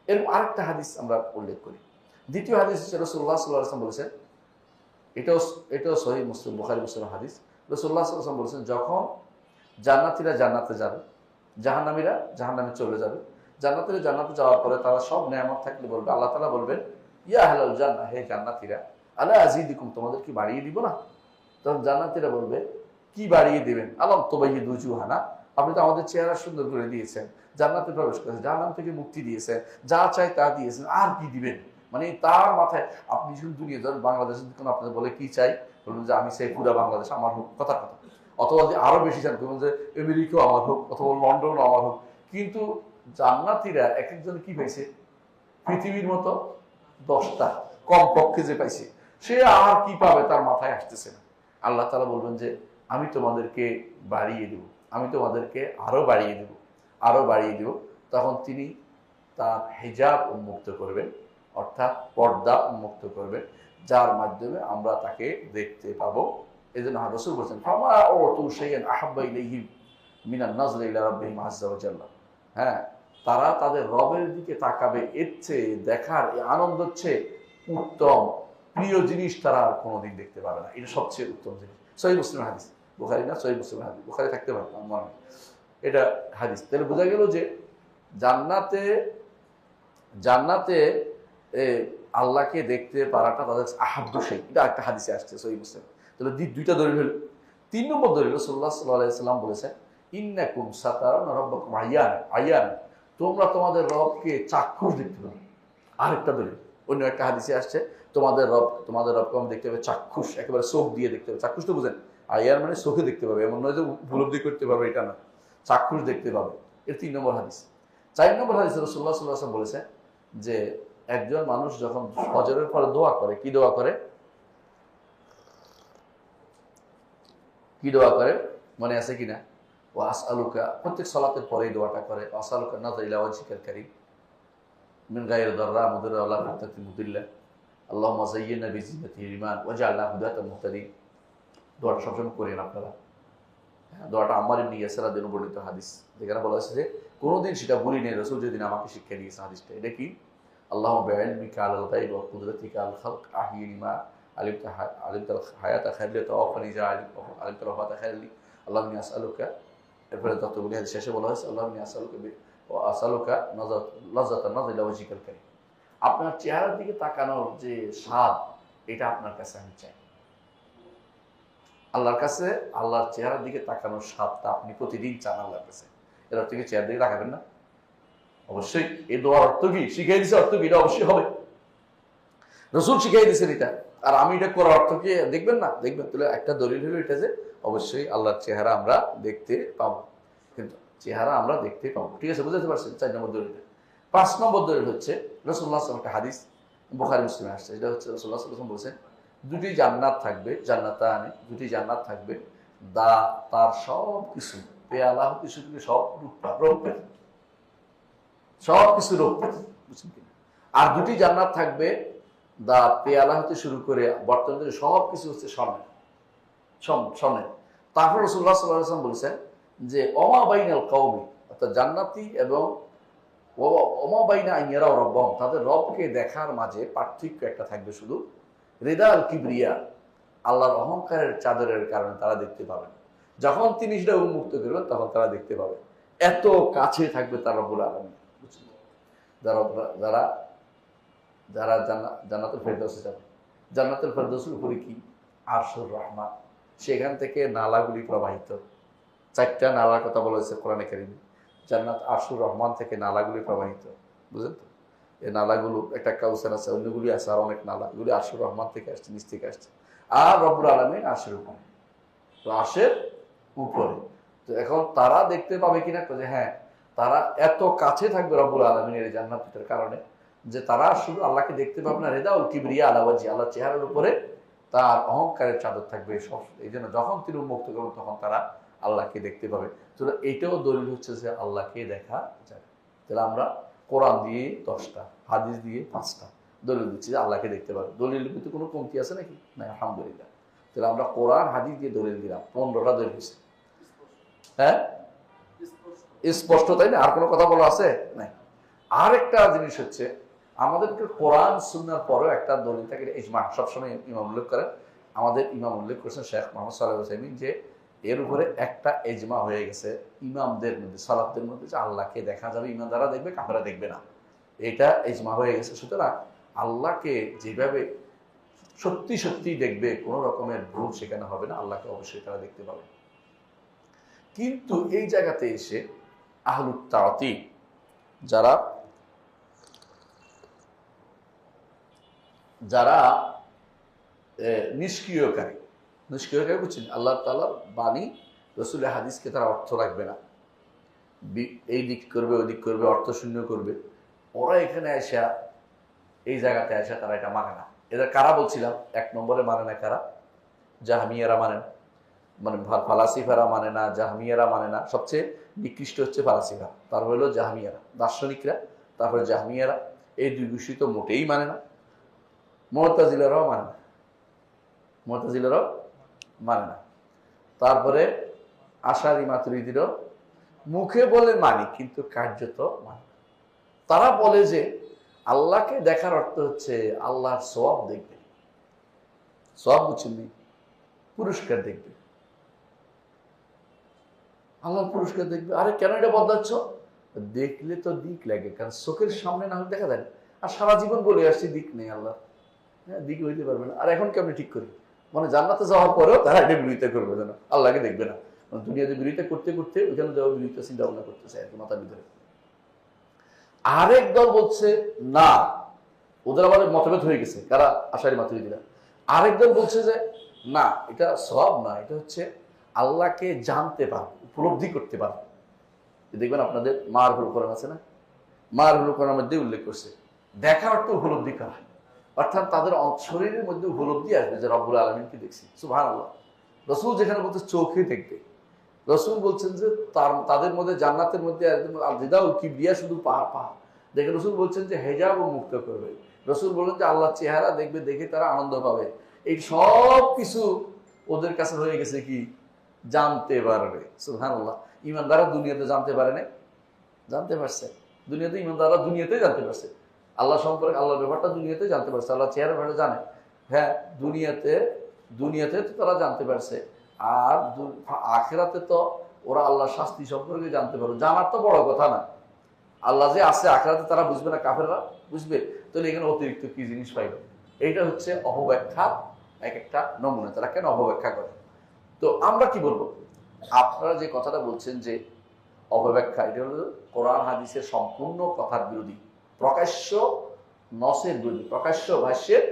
এরকম আরেকটা হাদিস আমরা উল্লেখ করি। দ্বিতীয় হাদিস হচ্ছে রাসূলুল্লাহ সাল্লাল্লাহু আলাইহি ওয়াসাল্লাম বলেছেন, এটাও সহিহ মুসলিম, বুখারী মুসলিমের হাদিস। রাসূলুল্লাহ সাল্লাল্লাহু আলাইহি ওয়াসাল্লাম বলেছেন, যখন জান্নাতীরা জান্নাতে যাবে, জাহান্নামীরা জাহান্নামে চলে যাবে, জান্নাতীরা জান্নাতে যাওয়ার পরে তারা সব নেয়ামত থাকলে বলবে, আল্লাহ তাআলা বলবেন, ইয়া আহলাল জান্নাহ, হে জান্নাতীরা, আলা আযীদুকুম, তোমাদের কি বাড়িয়ে দিব না? তখন জান্নাতীরা বলবে, কি বাড়িয়ে দিবেন? আলাম তুবাইয়িদু উজুহানা, আপনি তো আমাদের চেহারা সুন্দর করে দিয়েছেন, জান্নাতে প্রবেশ করেছেন, জাহান্নাম থেকে মুক্তি দিয়েছেন, যা চাই তা দিয়েছেন, আর কি দিবেন? মানে তার মাথায় আপনি যখন দুনিয়া ধরেন বাংলাদেশে যখন আপনাদের বলে কি চাই, বলবেন যে আমি চাই পুরা বাংলাদেশ আমার হোক, কথা কথা, অথবা যে আরো বেশি চান বলবেন যে আমেরিকাও আমার হোক, অথবা লন্ডনও আমার হোক। কিন্তু জান্নাতীরা এক একজন কি পাইছে? পৃথিবীর মতো 10টা কমপক্ষে যে পাইছে, সে আর কি পাবে তার মাথায় আসতেছে না। আল্লাহ তাআলা বলবেন যে আমি তোমাদেরকে বাড়িয়ে দেব, আমি তোমাদেরকে আরো বাড়িয়ে দেব, আরো বাড়িয়ে দেব। তখন তিনি তার হিজাব উন্মুক্ত করবেন, অর্থাৎ পর্দা উন্মুক্ত করবেন, যার মাধ্যমে আমরা তাকে দেখতে পাবো। এই জন্য রাসূল বলেছেন, ফামা উতু শাইআন আহাব্বা ইলাইহিম মিনান নাজরি ইলা রাব্বিহিম আযজা ওয়া জাল্লা। হ্যাঁ, তারা তাদের রবের দিকে তাকাবে, এর চেয়ে দেখার এই আনন্দ হচ্ছে উত্তম প্রিয় জিনিস তারা আর কোনোদিন দেখতে পাবে না। এটা সবচেয়ে উত্তম জিনিস। সহিহ মুসলিম হাদিস, বুখারী না, সহিহ মুসলিম হাদিস, বুখারী থাকতে পারে আমার মনে হয় এটা হাদিস। তাহলে বোঝা গেল যে জান্নাতে জান্নাতে আল্লাহকে দেখতে পারাটা তাদের আহাব্বু শাই, এটা একটা হাদিসে আসছে সহিহ মুসলিম। তাহলে দুইটা দলিল হলো। 3 নম্বর দলিল, রাসূলুল্লাহ সাল্লাল্লাহু আলাইহি ওয়াসাল্লাম বলেছেন, ইন্নাকুম সাতারাউনা রাব্বাকুম আয়ান, তোমরা তোমাদের রবকে চাক্ষুষ দেখতে পাবে। আরেকটা দলিল অন্য একটা হাদিসে আসছে, তোমাদের রবকে আমি দেখতে পাবে চাক্ষুষ, একেবারে চোখ দিয়ে দেখতে পাবে। চাক্ষুষ তো বুঝেন, আয়ান মানে চোখে দেখতে পাবে, এমন নয় যে উপলব্ধি করতে পারবে, এটা না, চাক্ষুষ দেখতে পাবে। এর 3 নম্বর হাদিস। 4 নম্বর হাদিসে রাসূলুল্লাহ সাল্লাল্লাহু আলাইহি ওয়াসাল্লাম বলেছেন যে একজন মানুষ যখন ফজরের পরে দোয়া করে, কি দোয়া করে? কি দোয়া করে মনে আছে কিনা? ওয়া আসআলুকা, প্রত্যেক সালাতের পরেই দোয়াটা করে, আসআলুকা নাযরা ইলা ওয়াজহিকাল কারীম মিন গায়রি দাররা মুদিররা ওয়ালা ফাতাতি মুদিল্লা আল্লাহুম্মা যায়্যিননা বিজিনাতিল ঈমান ওয়াজআলনা হুদাতাম মুহতাদিন। দোয়াটা সবসময় করেন আপনারা। দোয়াটা আম্মার ইবনে ইয়াসির রাদিয়াল্লাহু বর্ণিত হাদিস, যেখানে বলা হয়েছে যে কোনোদিন সেটা ভুলি নেই, রাসূল যেদিন আমাকে শিক্ষা দিয়েছে হাদিসটা। এটা কি? আল্লাহুম্মা বিইলমিকা আলাল গায়ব ওয়া কুদরাতিকা আল খালক আহয়িনি মা আলিমতাল হায়াতা খায়রলি তাওয়াফানি যা আলিমতাল ওয়াফাতা খায়রলি আল্লাহুম্মা ইন্নী আসআলুকা। এরপরে যতগুলি হাদিস শেষে বলা হয়েছে আল্লাহুম্মা ইন্নী আসআলুকা লাযযাতান নাযরি ইলা ওয়াজহিকাল কারীম। আপনার চেহারার দিকে তাকানোর যে স্বাদ, এটা আপনার কাছে আমি চাই। আল্লাহর কাছে আল্লাহর চেহারার দিকে তাকানোর স্বাদটা আপনি প্রতিদিন চান আল্লাহর কাছে। এর অর্থ কি চেহারার দিকে তাকাবেন না? অবশ্যই। এই দোয়ার অর্থ কি? শিখাই দিছে, অর্থ কি? এটা অবশ্যই হবে। রাসূল শিখাই দিয়েছেন এটা, আর আমি এটা করার অর্থ কি দেখবেন না? দেখবেন। তাহলে একটা দলিল হলো এটা যে অবশ্যই আল্লাহর চেহারা আমরা দেখতে পাবো, কিন্তু চেহারা আমরা দেখতে পাবো। ঠিক আছে, বুঝতে পারছেন? 4 নম্বর দলিল। 5 নম্বর দলিল হচ্ছে রাসূলুল্লাহ সাল্লাল্লাহু আলাইহি ওয়াসাল্লাম একটা হাদিস বুখারী মুসলিমে আসছে। এটা হচ্ছে রাসূলুল্লাহ সাল্লাল্লাহু আলাইহি ওয়াসাল্লাম বলেছেন, দুটি জান্নাত থাকবে, জান্নাতানে, দুটি জান্নাত থাকবে, তার সব কিছু পেয়ালা হতে শুরু করে সব রৌপ্যের, সব কিছু রৌপ্যের, বুঝছেন কিনা? আর দুটি জান্নাত থাকবে, পেয়ালা হতে শুরু করে বর্তমানে সব কিছু হচ্ছে স্বর্ণের। তারপর রাসূলুল্লাহ সাল্লাল্লাহু আলাইহি ওয়াসাল্লাম বলেছেন যে ওমা বাইনাল কওমি, অর্থাৎ জান্নাতি এবং ওমা বাইনা আন ইয়ারাউ রাব্বাহুম, তাদের রবকে দেখার মাঝে পার্থক্য একটা থাকবে শুধু, রিদাল কিবরিয়া, আল্লাহর অহংকারের চাদরের কারণে তারা দেখতে পাবে না। যখন তিনি সেটা উন্মুক্ত করবেন তখন তারা দেখতে পাবে, এত কাছে থাকবে তার রব্বুল আলামিন। যারা যারা যারা জান্নাতুল ফেরদৌসে যাবে, জান্নাতুল ফেরদৌসের উপরে কি আরশুর রহমান, সেখান থেকে নালাগুলি প্রবাহিত। 4টা নালার কথা বলা হয়েছে কোরআনে কারিমে। জান্নাত আরশুর রহমান থেকে নালাগুলি প্রবাহিত, বুঝলেন তো? এই নালাগুলো একটা কাউসার আছে, অন্যগুলি আছে আর অনেক নালা, এগুলি আরশুর রহমান থেকে আসছে, নিচ থেকে আসছে। আর রব্বুল আলামিন আরশের উপরে, তো আরশের উপরে। তো এখন তারা দেখতে পাবে কিনা, যে হ্যাঁ, তারা এত কাছে থাকবে রব্বুল আলামিনের এই জান্নাতের কারণে যে তারা শুধু আল্লাহকে দেখতে পাবে না, রেদাউল কিবরিয়া আলা ওয়াজহি, আল্লাহর চেহারার উপরে তার অহংকারের চাদর থাকবে সব। এই জন্য যখন তিনি উন্মুক্ত করবেন তখন তারা আল্লাহকে দেখতে পাবে। তো এটাও দলিল হচ্ছে যে আল্লাহকে দেখা যায়। তাহলে আমরা কোরআন দিয়ে 10টা, হাদিস দিয়ে 5টা দলিল দিচ্ছি যে আল্লাহকে দেখতে পাবে। দলিলের ভিতরে কোনো কমতি আছে নাকি? না, আলহামদুলিল্লাহ। তাহলে আমরা কোরআন হাদিস দিয়ে দলিল দিলাম, 15টা দলিল হয়েছে। হ্যাঁ, স্পষ্ট, তাই না? আর কোনো কথা বলা আছে? নাই। আর একটা জিনিস হচ্ছে, আমাদেরকে কোরআন সুন্নাহর পরেও একটা দলিল থাকে, ইজমা। সবসময় ইমাম উল্লেখ করেন, আমাদের ইমাম উল্লেখ করেছেন শেখ মোহাম্মদ সাল্লাল্লাহু আলাইহি ওয়াসাল্লাম, যে এর উপরে একটা ইজমা হয়ে গেছে ইমামদের মধ্যে, সালাফদের মধ্যে, যে আল্লাহকে দেখা যাবে, ইমানদাররা দেখবে, কাফেররা দেখবে না। এটা ইজমা হয়ে গেছে। সুতরাং আল্লাহকে যেভাবে সত্যি সত্যি দেখবে, কোনো রকমের ভুল সেখানে হবে না, আল্লাহকে অবশ্যই তারা দেখতে পাবে। কিন্তু এই জায়গাতে এসে আহলুত তাআতিল, যারা যারা নিষ্ক্রিয়কারী বুঝছেন, আল্লাহ তাআলার বাণী, রাসূলের হাদিসকে তারা অর্থ রাখবে না, এই দিক করবে, ওই দিক করবে, অর্থ শূন্য করবে। ওরা এখানে আসা, এই জায়গাতে আসা, তারা এটা মানে না। এদের কারা বলছিলাম? 1 নম্বরে মানে না কারা? জাহমিয়ারা মানে না, মানে ফালাসিফারা মানে না, জাহমিয়ারা মানে না। সবচেয়ে নিকৃষ্ট হচ্ছে ফালাসিফা, তারপর হলো জাহমিয়ারা, দার্শনিকরা, তারপরে জাহমিয়ারা। এই দুই গোষ্ঠী তো মোটেই মানে না। মুতাজিলারাও মানে না, মুতাজিলারাও মানে না। তারপরে আশারি মাতুরিদিরও মুখে বলে মানি, কিন্তু কার্যত মানে। তারা বলে যে আল্লাহকে দেখার অর্থ হচ্ছে আল্লাহর সওয়াব দেখবে। সওয়াব বুঝছেন, পুরস্কার দেখবে, আল্লাহর পুরস্কার দেখবে। আরে কেন এটা বদলাচ্ছ? দেখলে তো দিক লাগে, কারণ চোখের সামনে না হলে দেখা যায় না। আর সারা জীবন বলে আসছি দিক নেই আল্লাহ, হ্যাঁ, দিক হইতে পারবে না। আর এখন কেমনি ঠিক করি? মানে জান্নাতে যাওয়ার পরেও তারা এটা বিরোধিতা করবে, যেন আল্লাহকে দেখবে না। মানে দুনিয়াতে বিরোধিতা করতে করতে ওইখানে যাওয়ার বিরোধিতা চিন্তা ভাবনা করতেছে আর কি মাথার ভিতরে। আরেক দল বলছে না, ওদের আবার মতভেদ হয়ে গেছে, কারা? আশারি মাতুরিদিরা। আরেক দল বলছে যে না, এটা সওয়াব না, এটা হচ্ছে আল্লাহকে জানতে পারবে, উপলব্ধি করতে পারবে। দেখবেন আপনাদের মারহুল কোরআন আছে না, মারহুল কোরআনের মধ্যে উল্লেখ করছে দেখা অর্থ উপলব্ধি করা, অর্থাৎ তাদের শরীরের মধ্যে উপলব্ধি আসবে যে রব্বুল আলামিনকে দেখছি। সুবহানাল্লাহ। রাসূল যেখানে বলতে চোখে দেখবে, রাসূল বলছেন যে তাদের মধ্যে জান্নাতের মধ্যে রিদাউল কিবরিয়া, শুধু পা দেখে রাসূল বলছেন যে হেজাবও মুক্ত করবে। রাসূল বলেন যে আল্লাহর চেহারা দেখবে, দেখে তারা আনন্দ পাবে। এই সব কিছু ওদের কাছে হয়ে গেছে কি? জানতে পারবে। সুবহানাল্লাহ। ইমানদাররা দুনিয়াতে জানতে পারে না, জানতে পারছে। দুনিয়াতে ইমানদাররা দুনিয়াতে জানতে পারছে আল্লাহ সম্পর্কে, আল্লাহর ব্যাপারটা দুনিয়াতে জানতে পারছে, আল্লাহ চেহারা ব্যাপারটা জানে। হ্যাঁ, দুনিয়াতে তো তারা জানতে পারছে। আর আখিরাতে তো ওরা আল্লাহর শাস্তি সম্পর্কে জানতে পারবে। জানার তো বড় কথা না, আল্লাহ যে আছে আখিরাতে তারা বুঝবে না, কাফেররা বুঝবে। তাহলে এখানে অতিরিক্ত কি জিনিস পাইবে? এইটা হচ্ছে অপব্যাখ্যা, এক একটা নমুনা। তারা কেন অপব্যাখ্যা করে? তো আমরা কি বলবো? আপনারা যে কথাটা বলছেন যে অপব্যাখ্যা, এটা হলো কোরআন হাদিসের সম্পূর্ণ কথার বিরোধী, প্রকাশ্য নসের বিরোধী, প্রকাশ্য ভাষ্যের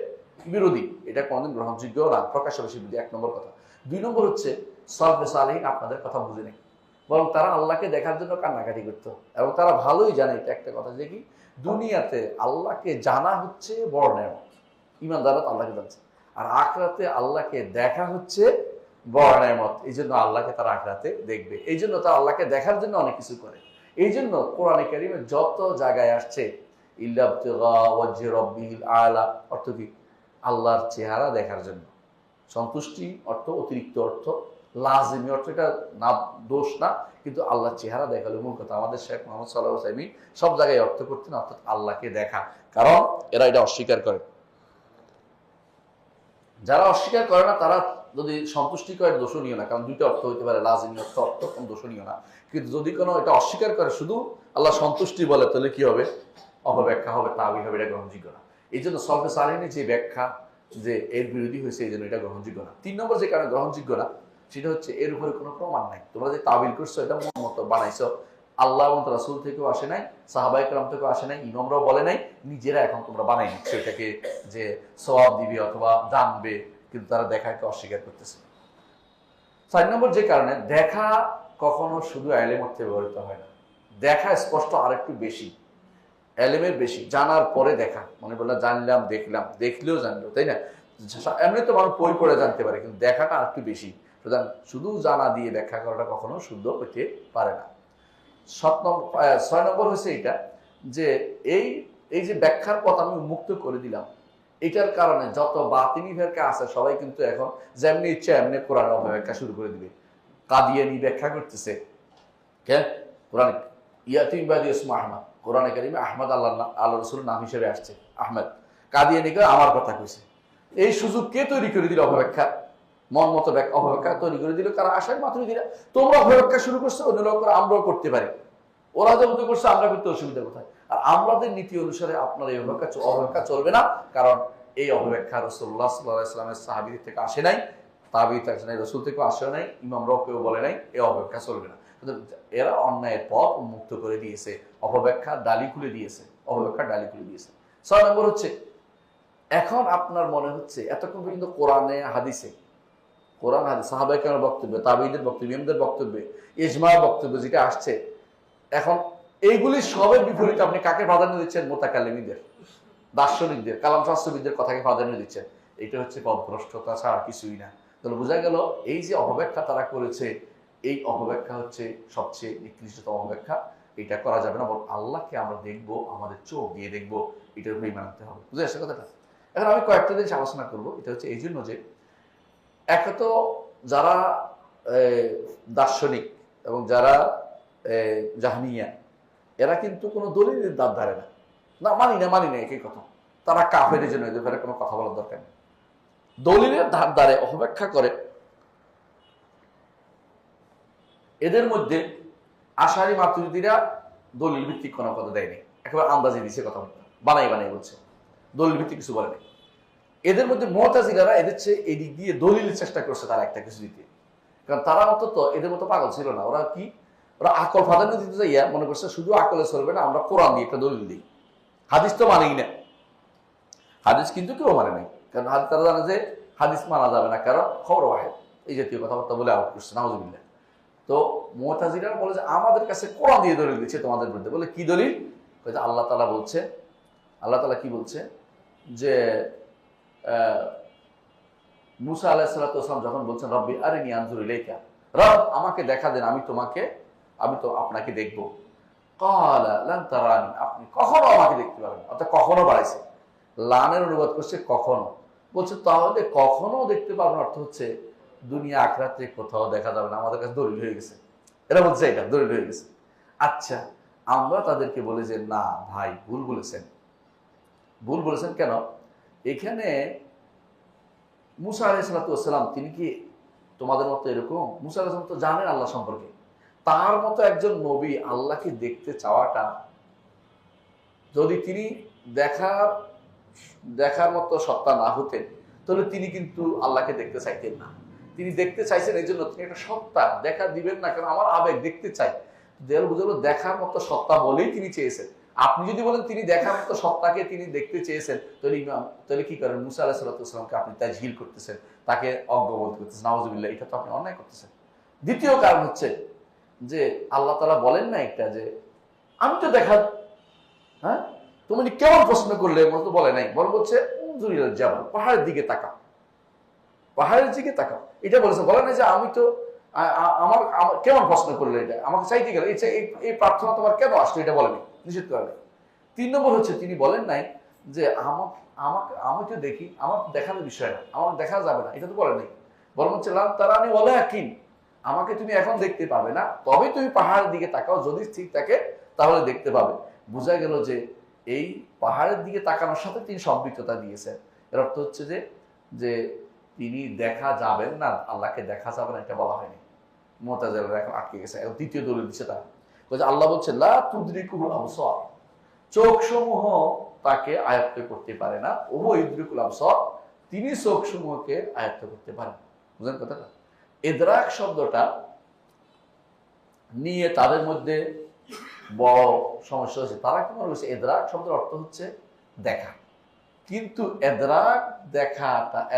বিরোধী। এটা কোনদিন গ্রহণযোগ্য না, প্রকাশ্য ভাষ্যের বিরোধী। 1 নম্বর কথা। 2 নম্বর হচ্ছে সালফে সালেহীন আপনাদের কথা বুঝে নেই, বরং তারা আল্লাহকে দেখার জন্য কান্নাকাটি করত। এবং তারা ভালোই জানে এটা একটা কথা, যে কি দুনিয়াতে আল্লাহকে জানা হচ্ছে বড় নেয়ামত, ঈমানদাররা আল্লাহকে জানছে। আর আখিরাতে আল্লাহকে দেখা হচ্ছে বড় নেয়ামত। এই জন্য আল্লাহকে তারা আখিরাতে দেখবে, এই জন্য তারা আল্লাহকে দেখার জন্য অনেক কিছু করে। এই জন্য কোরআনে কারিমে যত জায়গায় আসছে ইল্লা ইবতিগা ওয়াজহি রাব্বিল আলা, অর্থ কি? আল্লাহর চেহারা দেখার জন্য। সন্তুষ্টি অর্থ, অতিরিক্ত অর্থ, লাজিমি অর্থ, এটা না, দোষ না, কিন্তু আল্লাহর চেহারা দেখালে মূল কথা। আমাদের শেখ মোহাম্মদ সাল্লাল্লাহু আলাইহি ওয়াসাল্লাম সব জায়গায় অর্থ করতেন অর্থাৎ আল্লাহকে দেখা, কারণ এরা এটা অস্বীকার করে। যারা অস্বীকার করে না তারা যদি সন্তুষ্টি করে দোষণীয় না, কারণ দুইটা অর্থ হইতে পারে, লাজিমি অর্থ অর্থ কোন দোষণীয় না। কিন্তু যদি কোনো এটা অস্বীকার করে শুধু আল্লাহ সন্তুষ্টি বলে, তাহলে কি হবে? অপব্যাখ্যা হবে, তাবিল হবে, এটা গ্রহণযোগ্য না। এই জন্য সলফে সালেহিনের যে ব্যাখ্যা যে এর বিরোধী হয়েছে, এই জন্য এটা গ্রহণযোগ্য না। 3 নম্বর যে কারণে গ্রহণযোগ্য না সেটা হচ্ছে এর উপরে কোনো প্রমাণ নাই। তোমরা যে তাবিল করছো এটা মন মতো বানাইছো, আল্লাহ এবং রাসূল থেকেও আসে নাই, সাহাবায়ে কেরাম থেকেও আসে নাই, ইমামরাও বলে নাই, নিজেরা এখন তোমরা বানাই নিচ্ছ এটাকে যে সওয়াব দিবে অথবা জানবে, কিন্তু তারা দেখাকে অস্বীকার করতেছে। 4 নম্বর যে কারণে দেখা কখনো শুধু এলেম অর্থে ব্যবহৃত হয় না। দেখা স্পষ্ট আরেকটু বেশি, এলেমের বেশি, জানার পরে দেখা। মনে বললাম জানলাম, দেখলাম, দেখলেও জানলো, তাই না? এমনি তো মানুষ বই পড়ে জানতে পারে, কিন্তু দেখাটা আরেকটু বেশি। সুতরাং শুধু জানা দিয়ে ব্যাখ্যা করাটা কখনো শুদ্ধ হইতে পারে না। 6 নম্বর হচ্ছে এটা যে এই এই যে ব্যাখ্যার পথ আমি উন্মুক্ত করে দিলাম, এটার কারণে যত বাতিনি ফেরকা আছে সবাই কিন্তু এখন যেমনি ইচ্ছা এমনি কোরআনের অপব্যাখ্যা শুরু করে দিবে। কাদিয়ানি ব্যাখ্যা করতেছে, কে? কোরআন ইয়াতিমবাদী ইসমা আহমদ, কোরআনে কারিমে আহমদ আল্লাহ রসুলের নাম হিসেবে আসছে আহমেদ। কাদিয়ানি করে আমার কথা কইছে। এই সুযোগ কে তৈরি করে দিল? অপব্যাখ্যা, মন মতো অপব্যাখ্যা তৈরি করে দিল কারা? আশায় মাত্র দিলা। তোমরা অপব্যাখ্যা শুরু করছো, অন্য লোকরা আমরাও করতে পারি। ওরা যেমন করছে আমরা করতে অসুবিধা কোথায়? আর আমাদের নীতি অনুসারে আপনার এই অপব্যাখ্যা চলবে না, কারণ এই অপব্যাখ্যা রাসূলুল্লাহ সাল্লাল্লাহু আলাইহি ওয়াসাল্লামের সাহাবীদের থেকে আসে নাই, তাবিঈ থেকে আসে নাই, রাসূল থেকেও আসে নাই, ইমামরাও কেউ বলে নাই এই অপব্যাখ্যা চলবে না। এরা অন্যায়ের পথ উন্মুক্ত করে দিয়েছে, অপব্যাখ্যার ডালি খুলে দিয়েছে, অপব্যাখ্যার ডালি খুলে দিয়েছে। 6 নম্বর হচ্ছে এখন আপনার মনে হচ্ছে এতক্ষণ পর্যন্ত কোরআনে হাদিসে, কোরআন হাদিস, সাহাবায়ে কেরামের বক্তব্য, তাবিঈদের বক্তব্য, ইমামদের বক্তব্য, ইজমা বক্তব্য যেটা আসছে, এখন এইগুলি সবের বিপরীতে আপনি কাকে প্রাধান্য দিচ্ছেন? মুতাকাল্লিমীদের, দার্শনিকদের, কালাম শাস্ত্রবিদদের কথাকে প্রাধান্য দিচ্ছেন। এটা হচ্ছে পথভ্রষ্টতা ছাড়া কিছুই না। তাহলে বোঝা গেল এই যে অপব্যাখ্যা তারা করেছে, এই অপব্যাখ্যা হচ্ছে সবচেয়ে নিকৃষ্টতম অপব্যাখ্যা। এটা করা যাবে না, বরং আল্লাহকে আমরা দেখবো, আমাদের চোখ দিয়ে দেখবো, এটার উপরে ঈমান আনতে হবে। বুঝে আসছে কথাটা? এখন আমি কয়েকটা জিনিস আলোচনা করবো। এটা হচ্ছে এই জন্য যে একে তো যারা দার্শনিক এবং যারা জাহমিয়া, এরা কিন্তু কোনো দলিলের দাঁত ধারে না, না মানি না একই কথা। তারা কাফেরের জন্য এদের ব্যাপারে কোনো কথা বলার দরকার নেই। দলিলের ধার ধারে অপব্যাখ্যা করে। এদের মধ্যে আশারি মাতুরিদিরা দলিল ভিত্তিক কোনো কথা দেয়নি, একেবারে আন্দাজে দিছে কথা, বানাই বলছে, দলিল ভিত্তিক কিছু বলেনি। এদের মধ্যে মুতাজিলারা এদের চেয়ে এই দিক দিয়ে দলিলের চেষ্টা করছে তারা একটা কিছু দিতে, কারণ তারা অন্তত এদের মতো পাগল ছিল না। ওরা কি, ওরা আকল প্রাধান্য দিতে যাইয়া মনে করছে শুধু আকলে চলবে না, আমরা কোরআন দিয়ে একটা দলিল দিই। হাদিস তো মানেই না, হাদিস কিন্তু কেউ মানে নাই, কারণ তারা জানে যে হাদিস মানা যাবে না, কারণ খবর ওয়াহিদ, এই জাতীয় কথাবার্তা বলে আউট করছে, নাউজুবিল্লাহ। তো মুতাজিলারা বলে যে আমাদের কাছে কোরআন দিয়ে দলিল দিচ্ছে তোমাদের বিরুদ্ধে। বলে কি দলিল? আল্লাহ তাআলা বলছে, আল্লাহ তাআলা কি বলছে যে মুসা আলাইহিস সালাতু ওয়াস সালাম যখন বলছেন রব্বি আরিনি আনজুর ইলাইকা, রব আমাকে দেখা দেন, আমি তো আপনাকে দেখবো। ক্বালা লান তারানি, আপনি কখনো আমাকে দেখতে পাবেন, অর্থাৎ কখনো বাড়াইছে, লানের অনুবাদ করছে কখনো। বলছে তাহলে কখনো দেখতে পাবেন অর্থ হচ্ছে দুনিয়া আখিরাতে কোথাও দেখা যাবে না, আমাদের কাছে দলিল হয়ে গেছে। এরা বলছে এটা দলিল হয়ে গেছে। আচ্ছা, আমরা তাদেরকে বলি যে না ভাই, ভুল বলেছেন। কেন? এখানে মুসা আলাইহিস সালাতু ওয়াস সালাম তিনি কি তোমাদের মতো এরকম? মুসা আলাইহিস সালাম তো জানেন আল্লাহ সম্পর্কে। তার মতো একজন নবী আল্লাহকে দেখতে চাওয়াটা, যদি তিনি দেখার মতো সত্তা না হতেন, তাহলে তিনি কিন্তু আল্লাহকে দেখতে চাইতেন না। তিনি দেখতে চাইছেন এই জন্য তিনি একটা সত্তা, দেখা দিবেন না কেন, আমার আবেগ দেখতে চাই, বুঝলো দেখার মতো সত্তা বলেই তিনি চেয়েছেন। আপনি যদি বলেন তিনি দেখার মতো সত্তাকে তিনি দেখতে চেয়েছেন, তাহলে কি করেন? মুসা আলাইহিস সালাতু ওয়াস সালামকে আপনি তাজহিল করতেছেন, তাকে অজ্ঞবোধ করতেছেন, নাউজুবিল্লাহ, এটা তো আপনি অন্যায় করতেছেন। দ্বিতীয় কারণ হচ্ছে যে আল্লাহ তাআলা বলেন না একটা যে আমি তো দেখা, হ্যাঁ তুমি কেমন প্রশ্ন করলে, তো বলে নাই, বল বলছে জাবাল, পাহাড়ের দিকে তাকাও, পাহাড়ের দিকে তাকাও, এটা বলেছে। বলে না যে আমি তো আমার কেমন প্রশ্ন করলে, এটা আমাকে চাইতে গেলে এই প্রার্থনা তোমার কেন আসলো, এটা বলেনি, নিষেধ করে নাই। 3 নম্বর হচ্ছে তিনি বলেন নাই যে আমি তো দেখি, আমার দেখানোর বিষয় না, আমার দেখা যাবে না, এটা তো বলে নাই। বরং হচ্ছে লান তারানি ওয়ালাকিন, আমাকে তুমি এখন দেখতে পাবে না, তবে তুমি পাহাড়ের দিকে তাকাও, যদি ঠিক থাকে তাহলে দেখতে পাবে। বোঝা গেল যে এই পাহাড়ের দিকে তাকানোর সাথে তিনি সম্পৃক্ততা দিয়েছেন। এর অর্থ হচ্ছে যে তিনি দেখা যাবেন না, আল্লাহকে দেখা যাবে না, এটা বলা হয়নি। মুতাজিলারা এখন আটকে গেছে। এখন তৃতীয় দলিল দিচ্ছে তারা, বলছে আল্লাহ বলছে লা তুদরিকুল আবসার, চোখ সমূহ তাকে আয়ত্ত করতে পারে না। ওহু ইদরিকুল আবসার, তিনি চোখ সমূহকে আয়ত্ত করতে পারেন। বুঝলেন কথাটা? ইদরাক শব্দটা নিয়ে তাদের মধ্যে বড় সমস্যা হচ্ছে। তারা কি মনে করছে ইদরাক শব্দের অর্থ হচ্ছে দেখা, কিন্তু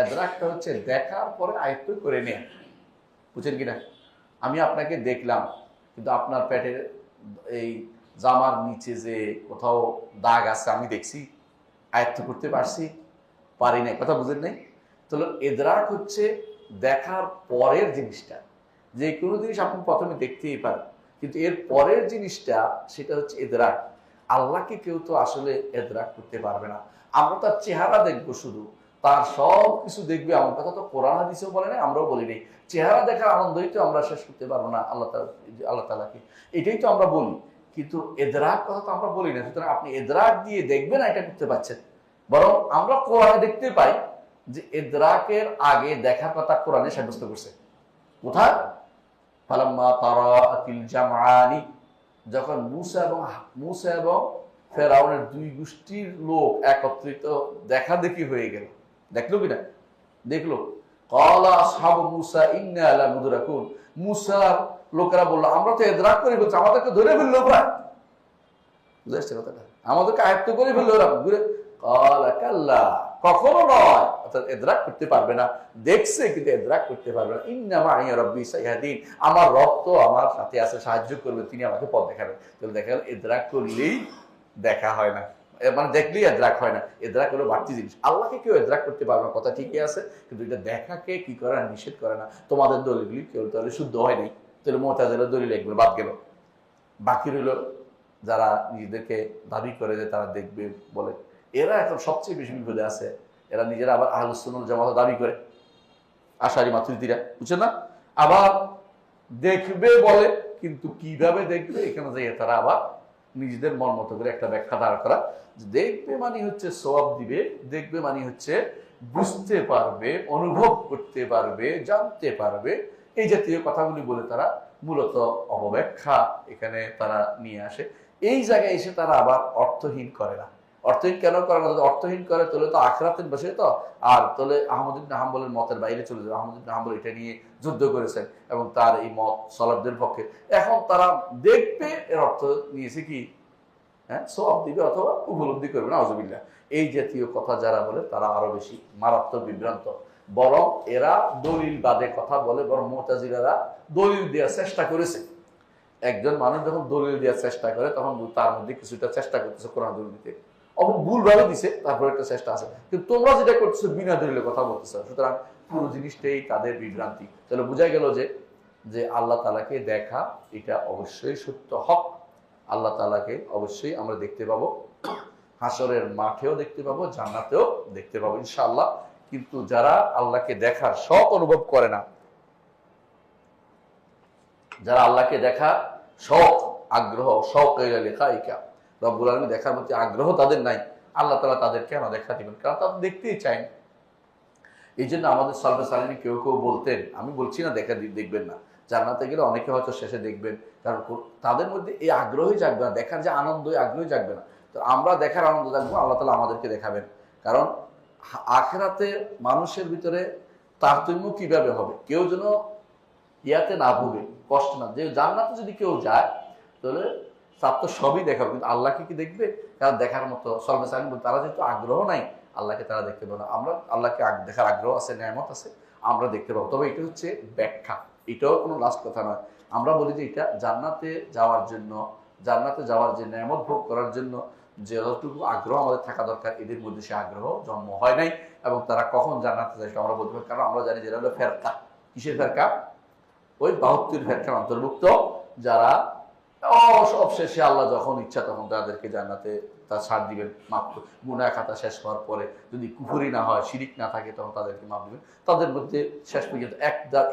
এদরাকটা হচ্ছে দেখার পরে আয়ত্ত করে নেয়া। বুঝছেন কিনা? আমি আপনাকে দেখলাম, কিন্তু আপনার পেটের এই জামার নিচে যে কোথাও দাগ আছে আমি দেখছি, আয়ত্ত করতে পারি না। কথা বুঝেন নাই? তাহলে এদরাক হচ্ছে দেখার পরের জিনিসটা। যে কোনো জিনিস আপনি প্রথমে দেখতেই পারেন, কিন্তু এর পরের জিনিসটা সেটা হচ্ছে এদরাক। আল্লাহকে কেউ তো আসলে এদরাক করতে পারবে না। আমরা তার চেহারা দেখবো, শুধু তার সব কিছু দেখবে, আমার কথা তো কোরআন হাদিসেও বলে নাই, আমরাও বলি নাই। চেহারা দেখার আনন্দই তো আমরা শেষ করতে পারবো না আল্লাহ তাআলাকে, এটাই তো আমরা বলি, কিন্তু এদরাক কথা তো আমরা বলি না। সুতরাং আপনি এদরাক দিয়ে দেখবেন না, এটা করতে পারছেন। বরং আমরা কোরআনে দেখতে পাই যে এদরাকের আগে দেখার কথা কোরআনে সাব্যস্ত করছে। কোথায়? ফালাম্মা তারাআতিল জামআনি, যখন মূসা এবং ফেরাউনের দুই গোষ্ঠীর লোক একত্রিত দেখা দেখি হয়ে গেল। দেখলো কিনা? দেখলো। ক্বালা আসহাবু মূসা ইন্না লামুদরাকুন, মূসার লোকেরা বলল আমরা তো এদরাক করে ফেলছি, আমাদেরকে ধরে ফেললো প্রায়। বুঝে আসছে কথাটা? আমাদেরকে আয়ত্ত করে ফেললো ওরা। ক্বালা কাল্লা, কখনো নয়। অর্থাৎ এদরাক করতে পারবে না, দেখছে কিন্তু এদরাক করতে পারবে না। ইন্না মাইয়া রাব্বি সাইহাদিন, আমার রব তো আমার সাথে আছে, সাহায্য করবে, তিনি আমাকে পথ দেখাবেন। তাহলে দেখা গেল এদরাক করলেই দেখা হয় না, মানে দেখলেই এদরাক হয় না। এদরাক হলো বাড়তি জিনিস। আল্লাহকে কেউ এদরাক করতে পারবে না, কথা ঠিকই আছে, কিন্তু এটা দেখাকে কি করে না, নিষেধ করে না। তোমাদের দলিলগুলি কেউ তাহলে শুদ্ধ হয়নি। তাহলে মুতাজিলার দলিল এগুলো বাদ গেল। বাকি রইল যারা নিজেদেরকে দাবি করে যে তারা দেখবে বলে, এরা এখন সবচেয়ে বেশি বিপদে আছে। এরা নিজেরা আবার আহলুস সুন্নাহ জামাত দাবি করে, আশারি মাতুরিদিরা, বুঝছেন না? আবার দেখবে বলে, কিন্তু কিভাবে দেখবে এখানে যাই তারা আবার নিজেদের মন মতো করে একটা ব্যাখ্যা দাঁড় করা। দেখবে মানে হচ্ছে সওয়াব দিবে, দেখবে মানে হচ্ছে বুঝতে পারবে, অনুভব করতে পারবে, জানতে পারবে, এই জাতীয় কথাগুলি বলে তারা মূলত অপব্যাখ্যা এখানে তারা নিয়ে আসে। এই জায়গায় এসে তারা আবার অর্থহীন করে না। অর্থহীন কেন করে না? যদি অর্থহীন করে তাহলে তো আখরাতের বসে তো, আর তাহলে আহমদ ইবনে হাম্বলের মতের বাইরে চলে যাবে। আহমদ ইবনে হাম্বল এটা নিয়ে যুদ্ধ করেছেন এবং তার এই মত সলাফদের পক্ষে। এখন তারা দেখবে এর অর্থ নিয়েছে কি, হ্যাঁ, সওয়াব দিবে অথবা উপলব্ধি করবে না, আউযুবিল্লাহ। এই জাতীয় কথা যারা বলে তারা আরো বেশি মারাত্মক বিভ্রান্ত। বরং এরা দলিল বাদে কথা বলে, বরং মুতাজিলারা দলিল দেওয়ার চেষ্টা করেছে। একজন মানুষ যখন দলিল দেওয়ার চেষ্টা করে তখন তার মধ্যে কিছুটা চেষ্টা করতেছে কোরআন দলিল দিতে, ভুলভাবে দিছে, তারপর একটা চেষ্টা আছে। কিন্তু তোমরা যেটা করতেছো বিনা দলিলে কথা বলতেছো, সুতরাং পুরো জিনিসটাই তাদের বিভ্রান্তি। তাহলে বোঝা গেল যে আল্লাহ তাআলাকে দেখা এটা অবশ্যই সত্য, হক। আল্লাহ তাআলাকে অবশ্যই আমরা দেখতে পাবো, হাসরের মাঠেও দেখতে পাবো, জান্নাতেও দেখতে পাবো ইনশাআল্লাহ। কিন্তু যারা আল্লাহকে দেখার শখ অনুভব করে না, যারা আল্লাহকে দেখার শখ, আগ্রহ, শখ লেখাইকা রব্বুল আলামিন দেখার প্রতি আগ্রহ তাদের নাই, আল্লাহ তাআলা তাদের কেন দেখা দিবেন? কারণ তারা দেখতেই চায়। এই জন্য আমাদের সালফে সালিহিন কেউ বলতেন, আমি বলছি না দেখবেন না, জান্নাতে গেলে অনেকে হয়তো শেষে দেখবেন, কারণ তাদের মধ্যে এই আগ্রহই জাগবে না, দেখার যে আনন্দ, আগ্রহই জাগবে না। তো আমরা দেখার আনন্দ জাগবো, আল্লাহ তাআলা আমাদেরকে দেখাবেন। কারণ আখিরাতে মানুষের ভিতরে তারতম্য কিভাবে হবে, কেউ যেন ইয়াতে না ভুগে, কষ্ট না। যে জান্নাতে যদি কেউ যায় তাহলে তার তো সবই দেখাবে, কিন্তু আল্লাহকে কি দেখবে? তারা দেখার মতো সালফে সালিহিন তারা যেহেতু আগ্রহ নাই, আল্লাহকে তারা দেখতে পাবে না। আমরা আল্লাহকে দেখার আগ্রহ আছে, নেয়ামত আছে, আমরা দেখতে পাবো। তবে এটা হচ্ছে ব্যাখ্যা, এটাও কোনো লাস্ট কথা নয়। আমরা বলি যে এটা জান্নাতে যাওয়ার জন্য, জান্নাতে যাওয়ার যে নেয়ামত ভোগ করার জন্য যতটুকু আগ্রহ আমাদের থাকা দরকার, এদের মধ্যে সে আগ্রহ জন্ম হয় নাই। এবং তারা কখন জান্নাতে যায় আমরা বলতে পারি, কারণ আমরা জানি যেটা হলো ফেরকা। কিসের ফেরকা? ওই 72 ফেরকার অন্তর্ভুক্ত, যারা সব শেষে আল্লাহ যখন ইচ্ছা তখন তাদেরকে জান্নাতে তার ছাড় দিবেন, মাফ গুনাহ খাতা শেষ হওয়ার পরে যদি কুফরি না হয়, শিরিক না থাকে, তখন তাদেরকে মাফ দিবেন। তাদের মধ্যে শেষ পর্যন্ত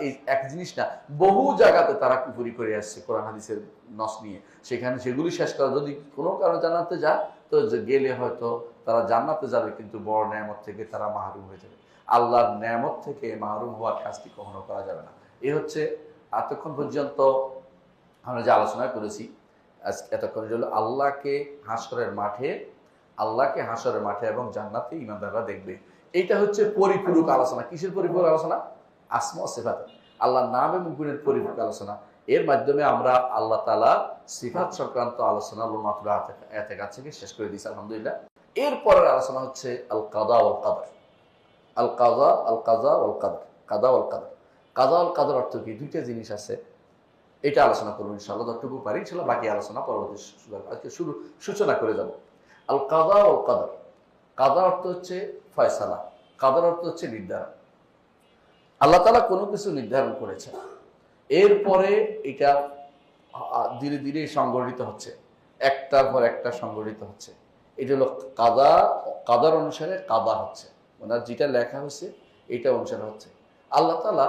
এই এক জিনিস না, বহু জায়গাতে তারা কুফরি করে আসছে কোরআন হাদিসের নস নিয়ে, সেখানে সেগুলি শেষ করা। যদি কোনো কারণে জান্নাতে যায় তো গেলে হয়তো তারা জান্নাতে যাবে, কিন্তু বড় নেয়ামত থেকে তারা মাহরুম হয়ে যাবে। আল্লাহর নেয়ামত থেকে মাহরুম হওয়ার কাজটি কখনো করা যাবে না। এই হচ্ছে এতক্ষণ পর্যন্ত আমরা যে আলোচনা করেছি এতক্ষণ হলো আল্লাহকে হাসরের মাঠে এবং জান্নাতে ঈমানদাররা দেখবে। এইটা হচ্ছে পরিপূরক আলোচনা। কিসের পরিপূরক আলোচনা? আসমা ও সিফাত, আল্লাহর নাম এবং গুণের পরিপূরক আলোচনা। এর মাধ্যমে আমরা আল্লাহ তাআলা সিফাত সংক্রান্ত আলোচনা মাত্র এতেকাদ থেকে শেষ করে দিয়েছি আলহামদুলিল্লাহ। এরপরের আলোচনা হচ্ছে আল কাদা ওয়াল কাদর। আল কাদা ওয়াল কাদর, কাদা ওয়াল কাদর। কাদা ওয়াল কাদর অর্থ কি? দুইটা জিনিস আছে, এটা আলোচনা করবো ইনশাআল্লাহ, যতটুকু পারি ইনশাআল্লাহ। বাকি আলোচনা পরবর্তী আজকে সূচনা করে যাব। আল কাদা ওয়াল কাদর, কাদা অর্থ হচ্ছে ফয়সালা, কাদর অর্থ হচ্ছে নির্ধারণ। আল্লাহ তাআলা কোনো কিছু নির্ধারণ করেছেন, এরপরে এটা ধীরে ধীরে সংগঠিত হচ্ছে, একটার পর একটা সংগঠিত হচ্ছে। এটা হলো কাদা, কাদার অনুসারে কাদা হচ্ছে, মানে যেটা লেখা হয়েছে এটা অনুসারে হচ্ছে। আল্লাহ তাআলা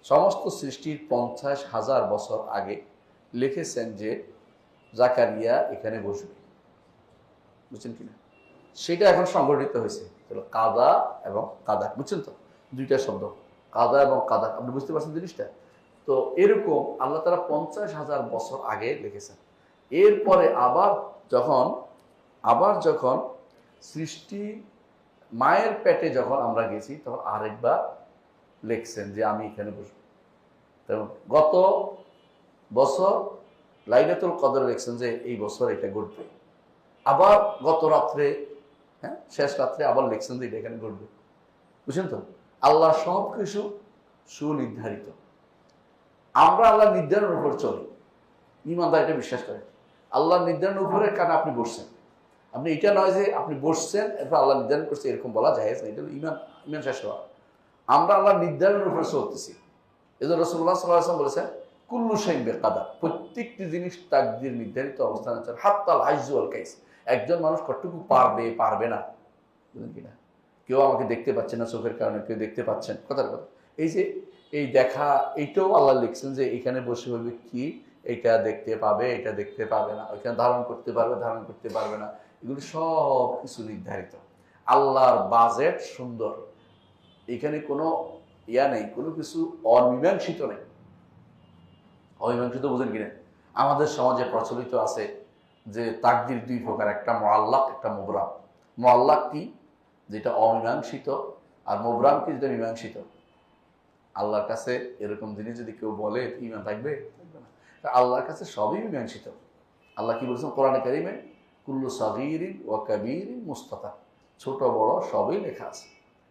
সমস্ত সৃষ্টির 50,000 বছর আগে লিখেছেন যে জাকারিয়া এখানে বসবে, বুঝছেন কিনা? সেটা এখন সংগঠিত হয়েছে, কাদা এবং কাদা, বুঝছেন তো? দুইটা শব্দ, কাদা এবং কাদা, আপনি বুঝতে পারছেন জিনিসটা? তো এরকম আল্লাহ তাআলা 50,000 বছর আগে লিখেছেন। এরপরে আবার যখন সৃষ্টি মায়ের পেটে যখন আমরা গেছি তখন আরেকবার লিখছেন যে আমি এখানে বসবো। গত বছর লাইলাতুল কদর লিখছেন যে এই বছর এটা ঘটবে। আবার গত রাত্রে, শেষ রাত্রে আবার লিখছেন যে এটা এখানে ঘটবে, বুঝছেন তো? আল্লাহ সব কিছু সুনির্ধারিত। আমরা আল্লাহ নির্ধারণের উপর চলি, ঈমানদার এটা বিশ্বাস করে। আল্লাহ নির্ধারণের উপরে কেন আপনি বসছেন, আপনি এটা নয় যে আপনি বসছেন এরপর আল্লাহ নির্ধারণ করছে, এরকম বলা যায় না। এটা ঈমান শেষ হওয়া। আমরা আল্লাহ নির্ধারণের উপরে চলতেছি। এই জন্য রাসূলুল্লাহ সাল্লাল্লাহু আলাইহি ওয়াসাল্লাম বলেছেন কুল্লু শাইইন বিকাদা, প্রত্যেকটি জিনিস তাকদীর নির্ধারিত অবস্থানে আছে। হাত্তাল হাইজ ওয়াল কাইস, একজন মানুষ কতটুকু পারবে না, বুঝলেন কিনা? কেউ আমাকে দেখতে পাচ্ছে না চোখের কারণে, কেউ দেখতে পাচ্ছেন, কথার কথা। এই যে এই দেখা, এইটাও আল্লাহ লিখছেন যে এখানে বসে হইবে কি, এটা দেখতে পাবে, এটা দেখতে পাবে না, ওইখানে ধারণ করতে পারবে, ধারণ করতে পারবে না, এগুলো সব কিছু নির্ধারিত। আল্লাহর বাজেট সুন্দর, এখানে কোনো নেই, কোনো কিছু অমীমাংসিত নেই। অমীমাংসিত বুঝেন কিনা? আমাদের সমাজে প্রচলিত আছে যে তাকদির দুই প্রকার, একটা মুআল্লাক, একটা মুবরাম। মুআল্লাক কি? যেটা অমীমাংসিত, আর মুবরাম কি? যেটা মীমাংসিত। আল্লাহর কাছে এরকম জিনিস যদি কেউ বলে ঈমান থাকবে? থাকবে না। আল্লাহর কাছে সবই মীমাংসিত। আল্লাহ কি বলছেন কোরআনে কারিমে? কুল্লু সাগীরিন ওয়া কাবীরিন মুস্তাতার, ছোট বড় সবই লেখা আছে।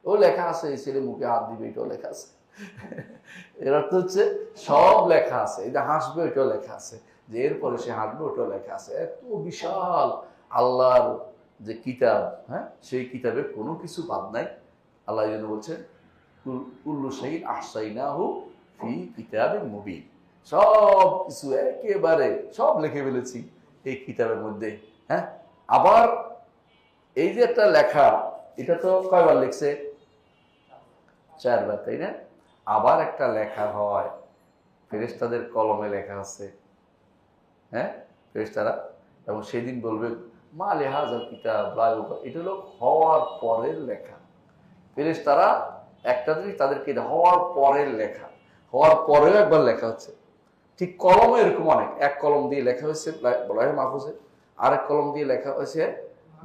ও লেখা আছে এই ছেলে মুখে হাত দিবে, এটাও লেখা আছে। এর অর্থ হচ্ছে সব লেখা আছে। এই যে হাসবে ওইটাও লেখা আছে, যে এরপরে সে হাঁটবে ওটাও লেখা আছে। এত বিশাল আল্লাহর যে কিতাব, সেই কিতাবে কোনো কিছু বাদ নাই। আল্লাহ এই জন্য বলছেন কুল্লু শাইইন আহসাইনাহু ফি কিতাবিন মুবিন, সব কিছু একেবারে সব লিখে ফেলেছি এই কিতাবের মধ্যে। আবার এই যে একটা লেখা, এটা তো কয়বার লিখছে? 4 বার, তাই না? আবার একটা লেখা হয়, ফেরেশতাদের কলমে লেখা আছে, ফেরেশতারা, এবং সেদিন বলবে মা লিহাযাল কিতাব লা ইউকার, এটা হলো হওয়ার পরের লেখা। ফেরেশতারা একটা জিনিস তাদেরকে, এটা হওয়ার পরের লেখা, হওয়ার পরেও একবার লেখা হচ্ছে। ঠিক কলমে এরকম অনেক, এক কলম দিয়ে লেখা হয়েছে লাউহে মাহফুজে, আরেক কলম দিয়ে লেখা হয়েছে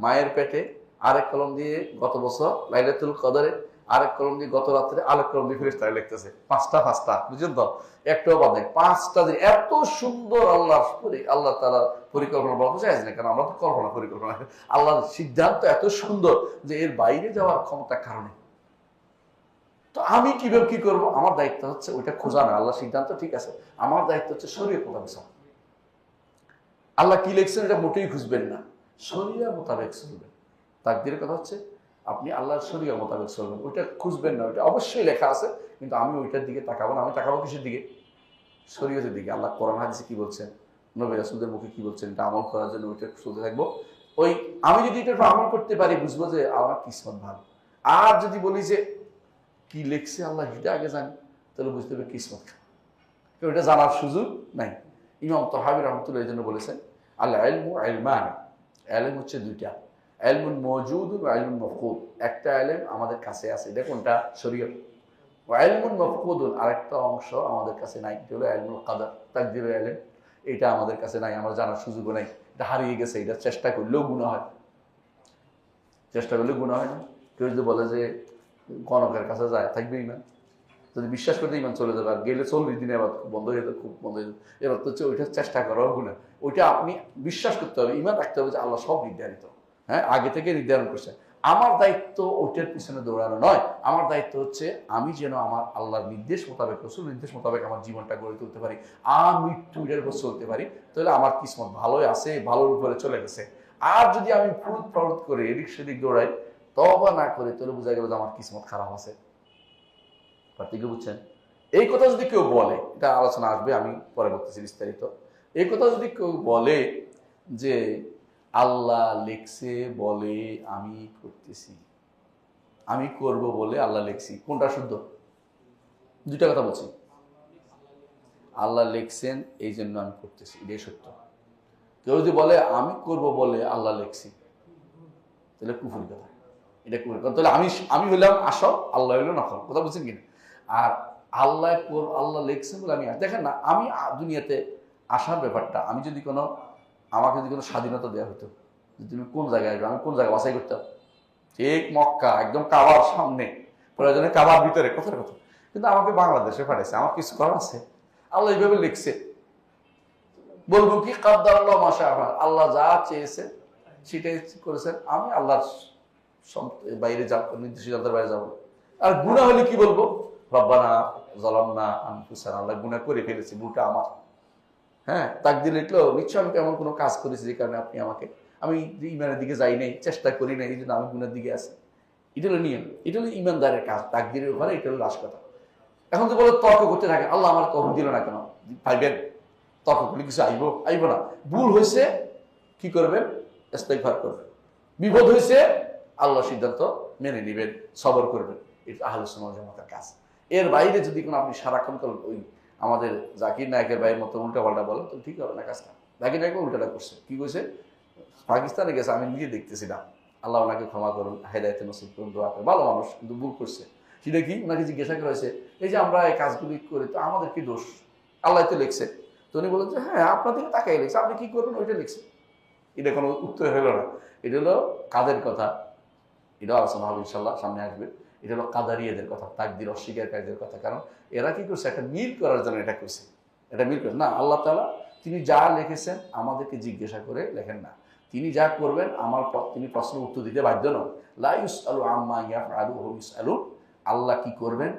মায়ের পেটে, আরেক কলম দিয়ে গত বছর লাইলাতুল কদরে, আরেক কলম দিয়ে গত রাত্রে, আরেক কলম দিয়ে ফেরেশতারা লিখতেছে। পাঁচটা, বুঝছেন তো? একটাও বাদ নেই, 5টা দিন। এত সুন্দর আল্লাহ তাআলা পরিকল্পনা বলা যায় না, কারণ আমরা তো পরিকল্পনা, আল্লাহর সিদ্ধান্ত এত সুন্দর যে এর বাইরে যাওয়ার ক্ষমতা কারণে। তো আমি কিভাবে কি করব? আমার দায়িত্ব হচ্ছে ওইটা খোঁজা না। আল্লাহ সিদ্ধান্ত ঠিক আছে, আমার দায়িত্ব হচ্ছে শরীয়ত মোতাবেক চলা। আল্লাহ কি লিখছেন এটা মোটেই খুঁজবেন না, শরীয়ত মোতাবেক চলবেন। তাকদীরের কথা হচ্ছে আপনি আল্লাহর শরীয়ত মোতাবেক চলবেন, ওইটা খুঁজবেন না। ওইটা অবশ্যই লেখা আছে, কিন্তু আমি ওইটার দিকে তাকাবো না। আমি তাকাবো কিসের দিকে? শরীয়তের দিকে। আল্লাহ কোরআন হাদিসে কি বলছেন, নবী রাসূলদের মুখে কি বলছেন, এটা আমল করার জন্য ওইটা চলতে থাকবো। আমি যদি এটার আমল করতে পারি, বুঝবো যে আমার কিসমত ভালো। আর যদি বলি যে কি লিখছে আল্লাহ এটা আগে জানি, তাহলে বুঝতে হবে কিসমত খারাপ, কেউ এটা জানার সুযোগ নাই। ইমাম তাহাবী রাহমাতুল্লাহ এই জন্য বলেছেন আল ইলমু ইলমান, ইলম হচ্ছে দুইটা, ইলমুন মাওজুদুন ওয়া ইলমুন মাফকুদ। একটা ইলম আমাদের কাছে আছে, এটা কোনটা? শরীয়ত। ওয়া ইলমুন মাফকুদুন, আরেকটা অংশ আমাদের কাছে নাই, এটা হলো ইলমুল কাদার, তাকদীরের ইলম। এটা আমাদের কাছে নাই, আমরা জানার সুযোগও নাই, এটা হারিয়ে গেছে। এটা চেষ্টা করলেও গুনাহ হয়, চেষ্টা করলে গুনাহ হয় না? কেউ যদি বলে যে গণকের কাছে যায়, থাকবে ইমান? যদি বিশ্বাস করতে ইমান চলে যাবে, আর গেলে 40 দিনে এবার বন্ধ হয়ে যাবে, খুব বন্ধ হয়ে যাবে। এবার তো হচ্ছে ওইটা চেষ্টা করাও গুনাহ। ওইটা আপনি বিশ্বাস করতে হবে, ইমান রাখতে হবে যে আল্লাহ সব নির্ধারিত, হ্যাঁ, আগে থেকে নির্ধারণ করছে। আমার দায়িত্ব ওইটার পিছনে দৌড়ানো নয়। আমার দায়িত্ব হচ্ছে আমি যেন আমার আল্লাহর নির্দেশ মোতাবেক, রাসূলের নির্দেশ মোতাবেক আমার জীবনটা গড়ে তুলতে পারি, মৃত্যু এটার উপর চলতে পারি। তাহলে আমার কিসমত ভালোই আছে, ভালোর উপরে চলে গেছে। আর যদি আমি ফুরুত ফারুত করে এদিক সেদিক দৌড়াই, তওবা না করে, তাহলে বোঝা গেল যে আমার কিসমত খারাপ আছে। পার্থক্য বুঝছেন? এই কথা যদি কেউ বলে, এটা আলোচনা আসবে, আমি পরে বলতেছি বিস্তারিত। এই কথা যদি কেউ বলে যে আল্লাহ লেখছে বলে আমি করতেছি, আমি করব বলে আল্লাহ লেখছি, কোনটা শুদ্ধ? দুইটা কথা বলছি। আল্লাহ লেখছেন এই জন্য আমি করতেছি, এটাই সত্য। কেউ যদি বলে আমি করব বলে আল্লাহ লেখছি, তাহলে কুফরি কথা, এটা কুফরি কথা। তাহলে আমি হইলাম আসল, আল্লাহ হইল নকল, কথা বলছেন কিনা? আর আল্লাহ লেখছেন বলে আমি দেখেন না, আমি দুনিয়াতে আসার ব্যাপারটা, আমাকে যদি কোনো স্বাধীনতা দেওয়া হতো যে তুমি কোন জায়গায় আসবে, আমি কোন জায়গায় বাছাই করতাম? ঠিক মক্কা, একদম কাবার সামনে, প্রয়োজনে কাবার ভিতরে, কথার কথা। কিন্তু আমাকে বাংলাদেশে পাঠাইছে, আমার কিছু করার আছে? আল্লাহ এইভাবে লিখছে, বলবো কি কাদ্দারাল্লাহু মা শাআ ফাআল, আল্লাহ যা চেয়েছে সেটাই করেছেন। আমি আল্লাহর বাইরে যাব, নির্দেশিকার বাইরে যাব। আর গুনাহ হলে কি বলবো? রব্বানা যালামনা আনফুসানা, আল্লাহ গুনাহ করে ফেলেছি, ভুলটা আমার। হ্যাঁ, তাকদীর লিখলো, নিশ্চয় আমি এমন কোনো কাজ করেছি যে কারণে আপনি আমাকে, আমি ইমানের দিকে যাই নাই, চেষ্টা করি নাই, এই জন্য আমি গুনার দিকে আছি। এটা হলো নিয়ম, এটা হলো ইমানদারের কাজ, তাকদীরের ঘরে এটা হলো লাশ কথা। এখন তো বলে তর্ক করতে থাকে, আল্লাহ আমার তর্ক দিল না কেন? পাইবেন তর্ক করলে কিছু আইব না। ভুল হয়েছে কি করবেন? ইস্তেগফার করবেন। বিপদ হয়েছে আল্লাহ সিদ্ধান্ত মেনে নেবেন, সবর করবেন। এটা আহলে সুন্নাত ওয়াল জামাতের কাজ। এর বাইরে যদি কোনো আপনি সারাক্ষণ ওই আমাদের জাকির নায়কের ভাইয়ের মতো উল্টাপাল্টা বলেন, তো ঠিক হবে না কাজটা। জাকির নায়ক উল্টাটা করছে, কি করছে? পাকিস্তানে গেছে, আমি নিজে দেখতেছিলাম। আল্লাহ ওনাকে ক্ষমা করুন, হেদায়েতে নসিব করুন, দোয়া করুন। ভালো মানুষ, কিন্তু ভুল করছে। সেটা কি? ওনাকে জিজ্ঞাসা করা হয়েছে, এই যে আমরা এই কাজগুলি করি, তো আমাদের কি দোষ? আল্লাহ তো লিখছে। তো উনি বলেন যে হ্যাঁ, আপনার দিকে তাকাই লিখছে, আপনি কি করবেন ওইটা লিখছে। এটা কোনো উত্তর হলো না। এটা হলো কাদের কথা, এটা আলোচনা হবে ইনশাল্লাহ, সামনে আসবে। এটা হলো কাদারিয়াদের কথা, তাকদীর অস্বীকারীদের কথা। কারণ এরা কি করছে? একটা মিল করার জন্য এটা করছে। এটা মিল করে না, আল্লাহ তাআলা তিনি যা লিখেছেন আমাদেরকে জিজ্ঞাসা করে লেখেন না। তিনি যা করবেন তিনি প্রশ্নের উত্তর দিতে বাধ্য নন। লা ইউসআলু আম্মা ইয়াফআলু ওয়া হুম ইউসআলুন। আল্লাহ কি করবেন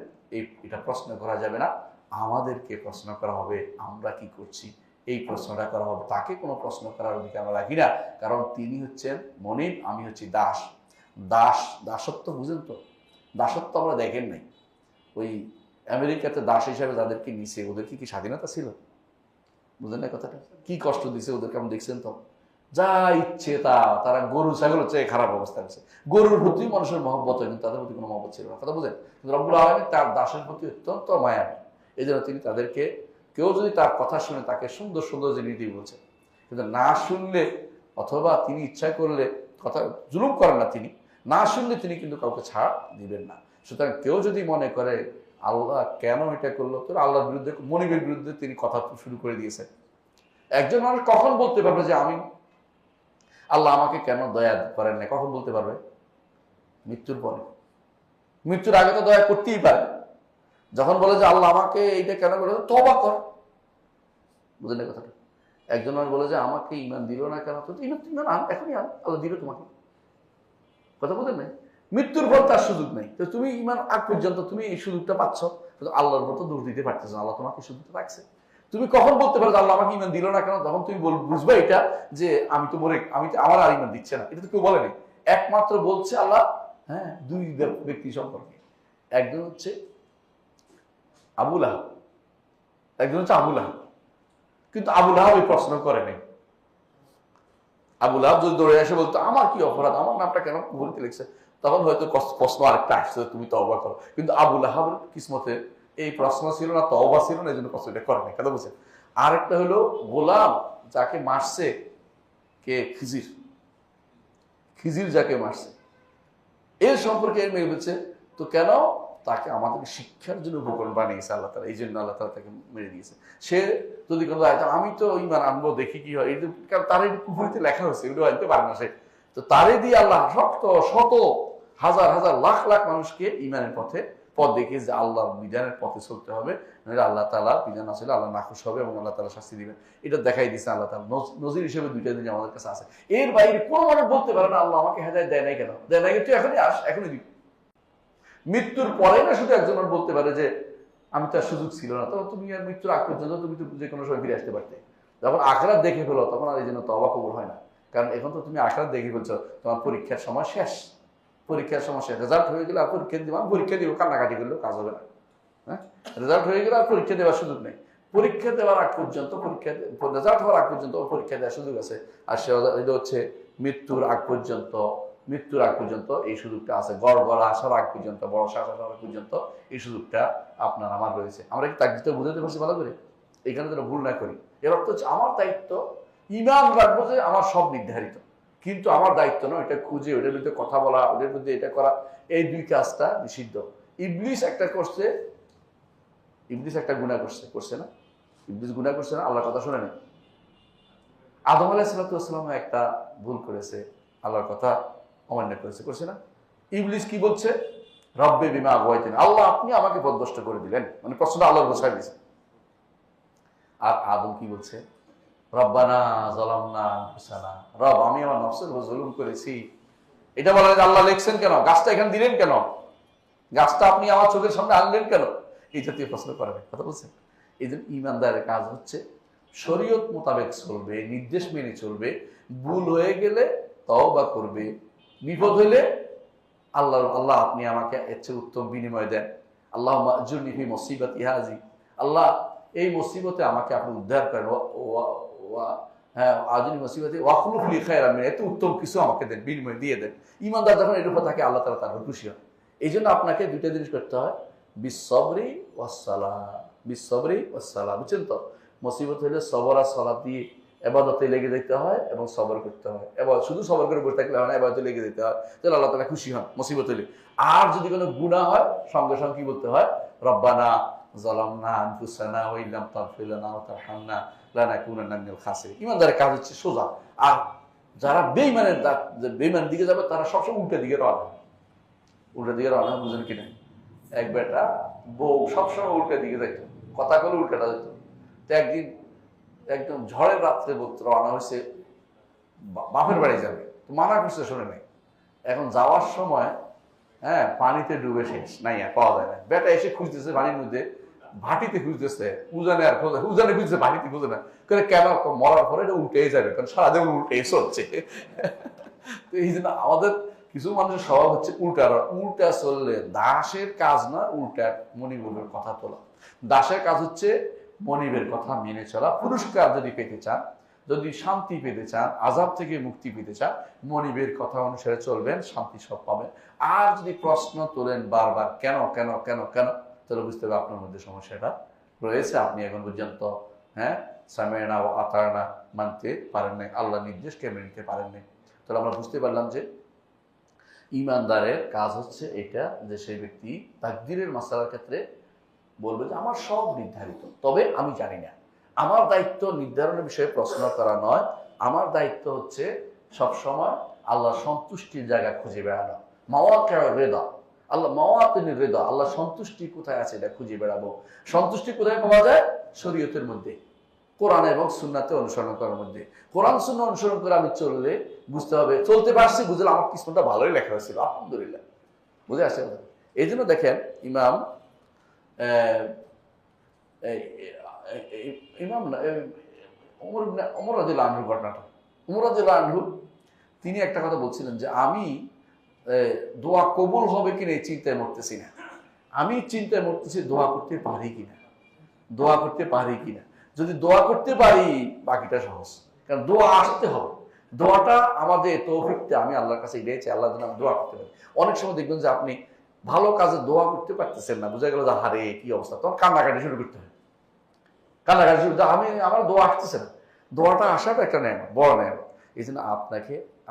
এটা প্রশ্ন করা যাবে না, আমাদেরকে প্রশ্ন করা হবে আমরা কি করছি, এই প্রশ্নটা করা হবে। তাকে কোনো প্রশ্ন করার অধিকার আমরা রাখি না, কারণ তিনি হচ্ছেন মনিব, আমি হচ্ছি দাস। দাসত্ব বুঝেন তো? দাসত্ব আমরা দেখেন নাই। ওই আমেরিকাতে দাস হিসাবে যাদেরকে নিছে, ওদেরকে কি স্বাধীনতা ছিল? বুঝলেন না কথাটা? কি কষ্ট দিছে ওদেরকে, আপনি দেখছেন তো? যা ইচ্ছে তারা গরু ছাগল চেয়ে খারাপ অবস্থা আছে। গরুর প্রতি মানুষের মহব্বত হয়, কিন্তু তাদের প্রতি কোনো মহব্বত ছিল না, কথা বুঝেন? কিন্তু রব্বুল আলামিন তার দাসের প্রতি অত্যন্ত মায়াবী। এই জন্য তিনি তাদেরকে, কেউ যদি তার কথা শুনে তাকে সুন্দর সুন্দর যে নীতি বলছেন, কিন্তু না শুনলে, অথবা তিনি ইচ্ছা করলে, কথা জুলুম করেন না তিনি, না শুনলে তিনি কিন্তু কাউকে ছাড় দিবেন না। সুতরাং কেউ যদি মনে করে আল্লাহ কেন এটা করলো, তো আল্লাহর বিরুদ্ধে, মনিবের বিরুদ্ধে তিনি কথা শুরু করে দিয়েছেন। একজন মানুষ কখন বলতে পারবে যে আল্লাহ আমাকে কেন দয়া করেন না? কখন বলতে পারবে? মৃত্যুর পরে। মৃত্যুর আগে তো দয়া করতেই পারে। যখন বলে যে আল্লাহ আমাকে এইটা কেন করে, তওবা কর। বুঝলেন কথাটা? একজন মানুষ বলে যে আমাকে ঈমান দিল না কেন, তো ঈমান এখনই আল্লাহ দিল তোমাকে। কথা বলেন না? মৃত্যুর পর তার সুযোগ নেই। তো তুমি ঈমান আগ পর্যন্ত তুমি এই সুযোগটা পাচ্ছ, কিন্তু আল্লাহর মতো দূর দিতে পারতেছ না। আল্লাহ তোমাকে সুযোগটা রাখছে। তুমি কখন বলতে পারো যে আল্লাহ আমাকে ঈমান দিল না কেন? যখন তুমি বুঝবে এটা যে আমার আর ঈমান দিচ্ছে না। এটা তো কেউ বলেনি। একমাত্র বলছে আল্লাহ, হ্যাঁ, দুই ব্যক্তি সম্পর্কে। একজন হচ্ছে আবু লাহাব, একজন হচ্ছে আবু লাহাব। কিন্তু আবু লাহাব এই প্রশ্ন করে নাই। আবু লাহাব যদি দৌড়ে এসে বলতো আমার কি অপরাধ, আমার নামটা কেন বলতে লিখছে, তখন হয়তো প্রশ্ন আরেকটা আসছে, তুমি তওবা করো। কিন্তু আবু লাহাবের কিসমতে এই প্রশ্ন ছিল না, তওবা ছিল না, এই জন্য প্রশ্নটা করে নাই। কথা বলছেন? আরেকটা হলো গোলাম যাকে মারছে কে, খিজির। খিজির যাকে মারছে, এর সম্পর্কে এর মেয়ে বলছে তো কেন, তাকে আমাদেরকে শিক্ষার জন্য উপকরণ বানিয়েছে আল্লাহ তাআলা, এই জন্য আল্লাহ তাআলা তাকে মেরে দিয়েছে। সে যদি কোনো আমি তো ইমান আনবো দেখি কি হয়, কারণ তার এই কুফরিতে লেখা হয়েছে, এগুলো আনতে পারে না সে, তো তারে দিয়ে আল্লাহ শত হাজার হাজার লাখ লাখ মানুষকে ইমানের পথ দেখিয়ে যে আল্লাহর বিধানের পথে চলতে হবে, আল্লাহ তাআলা বিধান আসলে আল্লাহ নাখুশ হবে এবং আল্লাহ তাআলা শাস্তি দিবেন। এটা দেখাই দিচ্ছে আল্লাহ তাআলা, নজির হিসেবে দুইটা জিনিস আমাদের কাছে আছে। এর বাইরে কোনো মানুষ বলতে পারে না আল্লাহ আমাকে হেদায়েত দেয় নাই কেন, দেয় নাই তুই এখনই আস, এখনই দিবি। মৃত্যুর পরে না শুধু একজন বলতে পারে যে আমি তো আর সুযোগ ছিল না, তখন তুমি আর মৃত্যুর আগ পর্যন্ত তুমি তো যে কোনো সময় ফিরে আসতে পারতে। যখন আখিরাত দেখে ফেলো তখন আর এই জন্য তওবা কবুল হয় না, কারণ এখন তো তুমি আখিরাত দেখে ফেলছো, তোমার পরীক্ষার সময় শেষ, পরীক্ষার সময় শেষ, রেজাল্ট হয়ে গেলে আর পরীক্ষা দিব, আমি পরীক্ষা দিব কান্নাকাটি করলেও কাজ হবে না। হ্যাঁ, রেজাল্ট হয়ে গেলে আর পরীক্ষা দেওয়ার সুযোগ নেই, পরীক্ষা দেওয়ার আগ পর্যন্ত রেজাল্ট হওয়ার আগ পর্যন্ত পরীক্ষা দেওয়ার সুযোগ আছে। আর সে হচ্ছে মৃত্যুর আগ পর্যন্ত এই সুযোগটা আছে, গড় আসার আগ পর্যন্ত, বড় শ্বাস আসার আগ পর্যন্ত এই সুযোগটা আপনার আমার রয়েছে। আমরা কি তাকদীরটা বুঝাতে পারছি ভালো করে? এখানে যেন ভুল না করি। এর অর্থ হচ্ছে আমার দায়িত্ব ঈমান রাখবো যে আমার সব নির্ধারিত, কিন্তু আমার দায়িত্ব নয় এটা খুঁজে ওদের বিরুদ্ধে কথা বলা, ওদের বিরুদ্ধে এটা করা, এই দুই কাজটা নিষিদ্ধ। ইবলিস একটা গুনাহ করছে না? ইবলিস গুনাহ করছে না? আল্লাহর কথা শুনে না? আদম আলাইহিস সালাম একটা ভুল করেছে, আল্লাহর কথা অমান্য করছে না? ইবলিস কি বলছে? রব্বে বিমা আগওয়াইতানি, আল্লাহ আপনি আমাকে পথভ্রষ্ট করে দিলেন, মানে প্রশ্নটা আল্লাহর বসায় দিয়েছে। আর আদম কি বলছে? রব্বানা যালামনা আনফুসানা, রব আমি আমার নফসের উপর জুলুম করেছি। এটা বলা যায় আল্লাহ লিখছেন কেন, গাছটা এখানে দিলেন কেন, গাছটা আপনি আমার চোখের সামনে আনলেন কেন, এই জাতীয় প্রশ্ন করার কথা বলছেন। এই জন্য ঈমানদারের কাজ হচ্ছে শরীয়ত মোতাবেক চলবে, নির্দেশ মেনে চলবে, ভুল হয়ে গেলে তওবা করবে, বিপদ হইলে আল্লাহ আপনি আমাকে এর চেয়ে উত্তম বিনিময় দেন, আল্লাহ আজুরনি ফি মুসিবাতি হাজি, আল্লাহ এই মুসিবতে আমাকে আপনি উদ্ধার করেন, হ্যাঁ আজুনি মুসিবতি ওয়াখলুফ লি খায়রান মিনহা, এত উত্তম কিছু আমাকে দেন, বিনিময় দিয়ে দেন। ঈমানদার যখন এর উপর থাকে আল্লাহ তাআলা তার খুশি হন। এই জন্য আপনাকে দুইটা জিনিস করতে হয়, বিসসবরি ওয়াসসালাহ, বিসসবরি ওয়াসসালাহ, বুঝছেন তো? মুসিবত হলে সবর আর সালাত দিয়ে ইবাদতে লেগে যেতে হয় এবং সবর করতে হয়। এবার শুধু সবর করে বসে থাকলে হয় না, ইবাদতে লেগে যেতে হয়, তাহলে আল্লাহ তাআলা খুশি হন মুসিবত হলে। আর যদি কোনো গুনাহ হয় সঙ্গে সঙ্গে কি বলতে হয়? রব্বানা যালামনা আনফুসানা ওয়া ইল্লাম তাগফির লানা ওয়া তারহামনা লানাকুনান্না মিনাল খাসিরিন। ঈমানদারের কাজ হচ্ছে সোজা। আর যারা বেঈমানের দিকে যাবে তারা সবসময় উল্টা দিকে রওনা, বুঝেন কিনা? এক বেটা বউ সবসময় উল্টা দিকে যাইতো, কথা বলে উল্টাটা যেত। তো একদিন একদম ঝড়ের রাত্রে রওনা হয়েছে, বাপের বাড়ি যাবে, তো মানা করছে শোনে নাই। এখন যাওয়ার সময় হ্যাঁ পানিতে ডুবে শেষ, নাই আর পাওয়া যায় না। বেটা এসে খুঁজতেছে পানির মধ্যে, ভাটিতে খুঁজতেছে, উজানে খুঁজতেছে, ভাটিতে খুঁজে না। কেন? মরার পরে এটা উল্টেই যাবে, কারণ সারাদিন উল্টেই চলছে। তো এই জন্য আমাদের কিছু মানুষের স্বভাব হচ্ছে উল্টা চললে দাসের কাজ না, উল্টা মনিবের কথা তোলা। দাসের কাজ হচ্ছে মনিবের কথা মেনে চলা। পুরস্কার যদি পেতে চান, যদি শান্তি পেতে চান, আযাব থেকে মুক্তি পেতে চান, মনিবের কথা অনুসারে চলবেন, শান্তি সব পাবেন। আর যদি প্রশ্ন তোলেন বারবার কেন কেন কেন কেন, তাহলে বুঝতে হবে আপনার মধ্যে সমস্যাটা রয়েছে। আপনি এখন পর্যন্ত সামি'না ওয়া আতা'না মানতে পারেন নাই, আল্লাহ নির্দেশকে মেনে নিতে পারেন নাই। তাহলে আমরা বুঝতে পারলাম যে ঈমানদারের কাজ হচ্ছে এটা, যে সেই ব্যক্তি তাকদীরের মাসআলার ক্ষেত্রে বলবে যে আমার সব নির্ধারিত, তবে আমি জানি না। আমার দায়িত্ব নির্ধারণের বিষয়ে প্রশ্ন করা নয়, আমার দায়িত্ব হচ্ছে সবসময় আল্লাহর সন্তুষ্টির জায়গা খুঁজে বেড়ানো। মাওয়াকিউর রিদা, মাওয়াতিনুর রিদা, আল্লাহ সন্তুষ্টি কোথায় আছে এটা খুঁজে বেড়াবো। সন্তুষ্টি কোথায় পাওয়া যায়? শরীয়তের মধ্যে, কোরআন এবং সুন্নাতে অনুসরণ করার মধ্যে। কোরআন সুন্নাহ অনুসরণ করে আমি চললে বুঝতে হবে, চলতে পারছি, বুঝলে আমার কিসমতটা ভালোই লেখা হয়েছিল, আলহামদুলিল্লাহ, বুঝে আসে। এই জন্য দেখেন ইমাম ওমর রাদিয়াল্লাহু আনহুর ঘটনাটা, ওমর রাদিয়াল্লাহু আনহু তিনি একটা কথা বলছিলেন যে আমি দোয়া কবুল হবে কিনা এই চিন্তায় মরতেছি না, আমি চিন্তায় মরতেছি দোয়া করতে পারি কিনা। যদি দোয়া করতে পারি বাকিটা সহজ, কারণ দোয়া আসতে হবে। দোয়াটা আমাদের তৌফিকটা আমি আল্লাহর কাছে এটাই চাই, আল্লাহ যেন আমি দোয়া করতে পারি। অনেক সময় দেখবেন যে আপনি ভালো কাজে দোয়া করতে পারতেছেন না, বোঝা গেল যে হারে কি অবস্থা, তখন কান্নাকাটি শুরু করতে হয়। আমার দোয়া আসতেছে না। দোয়াটা আসাটা একটা নেয়ামত, বড় নেয়ামত। এই জন্য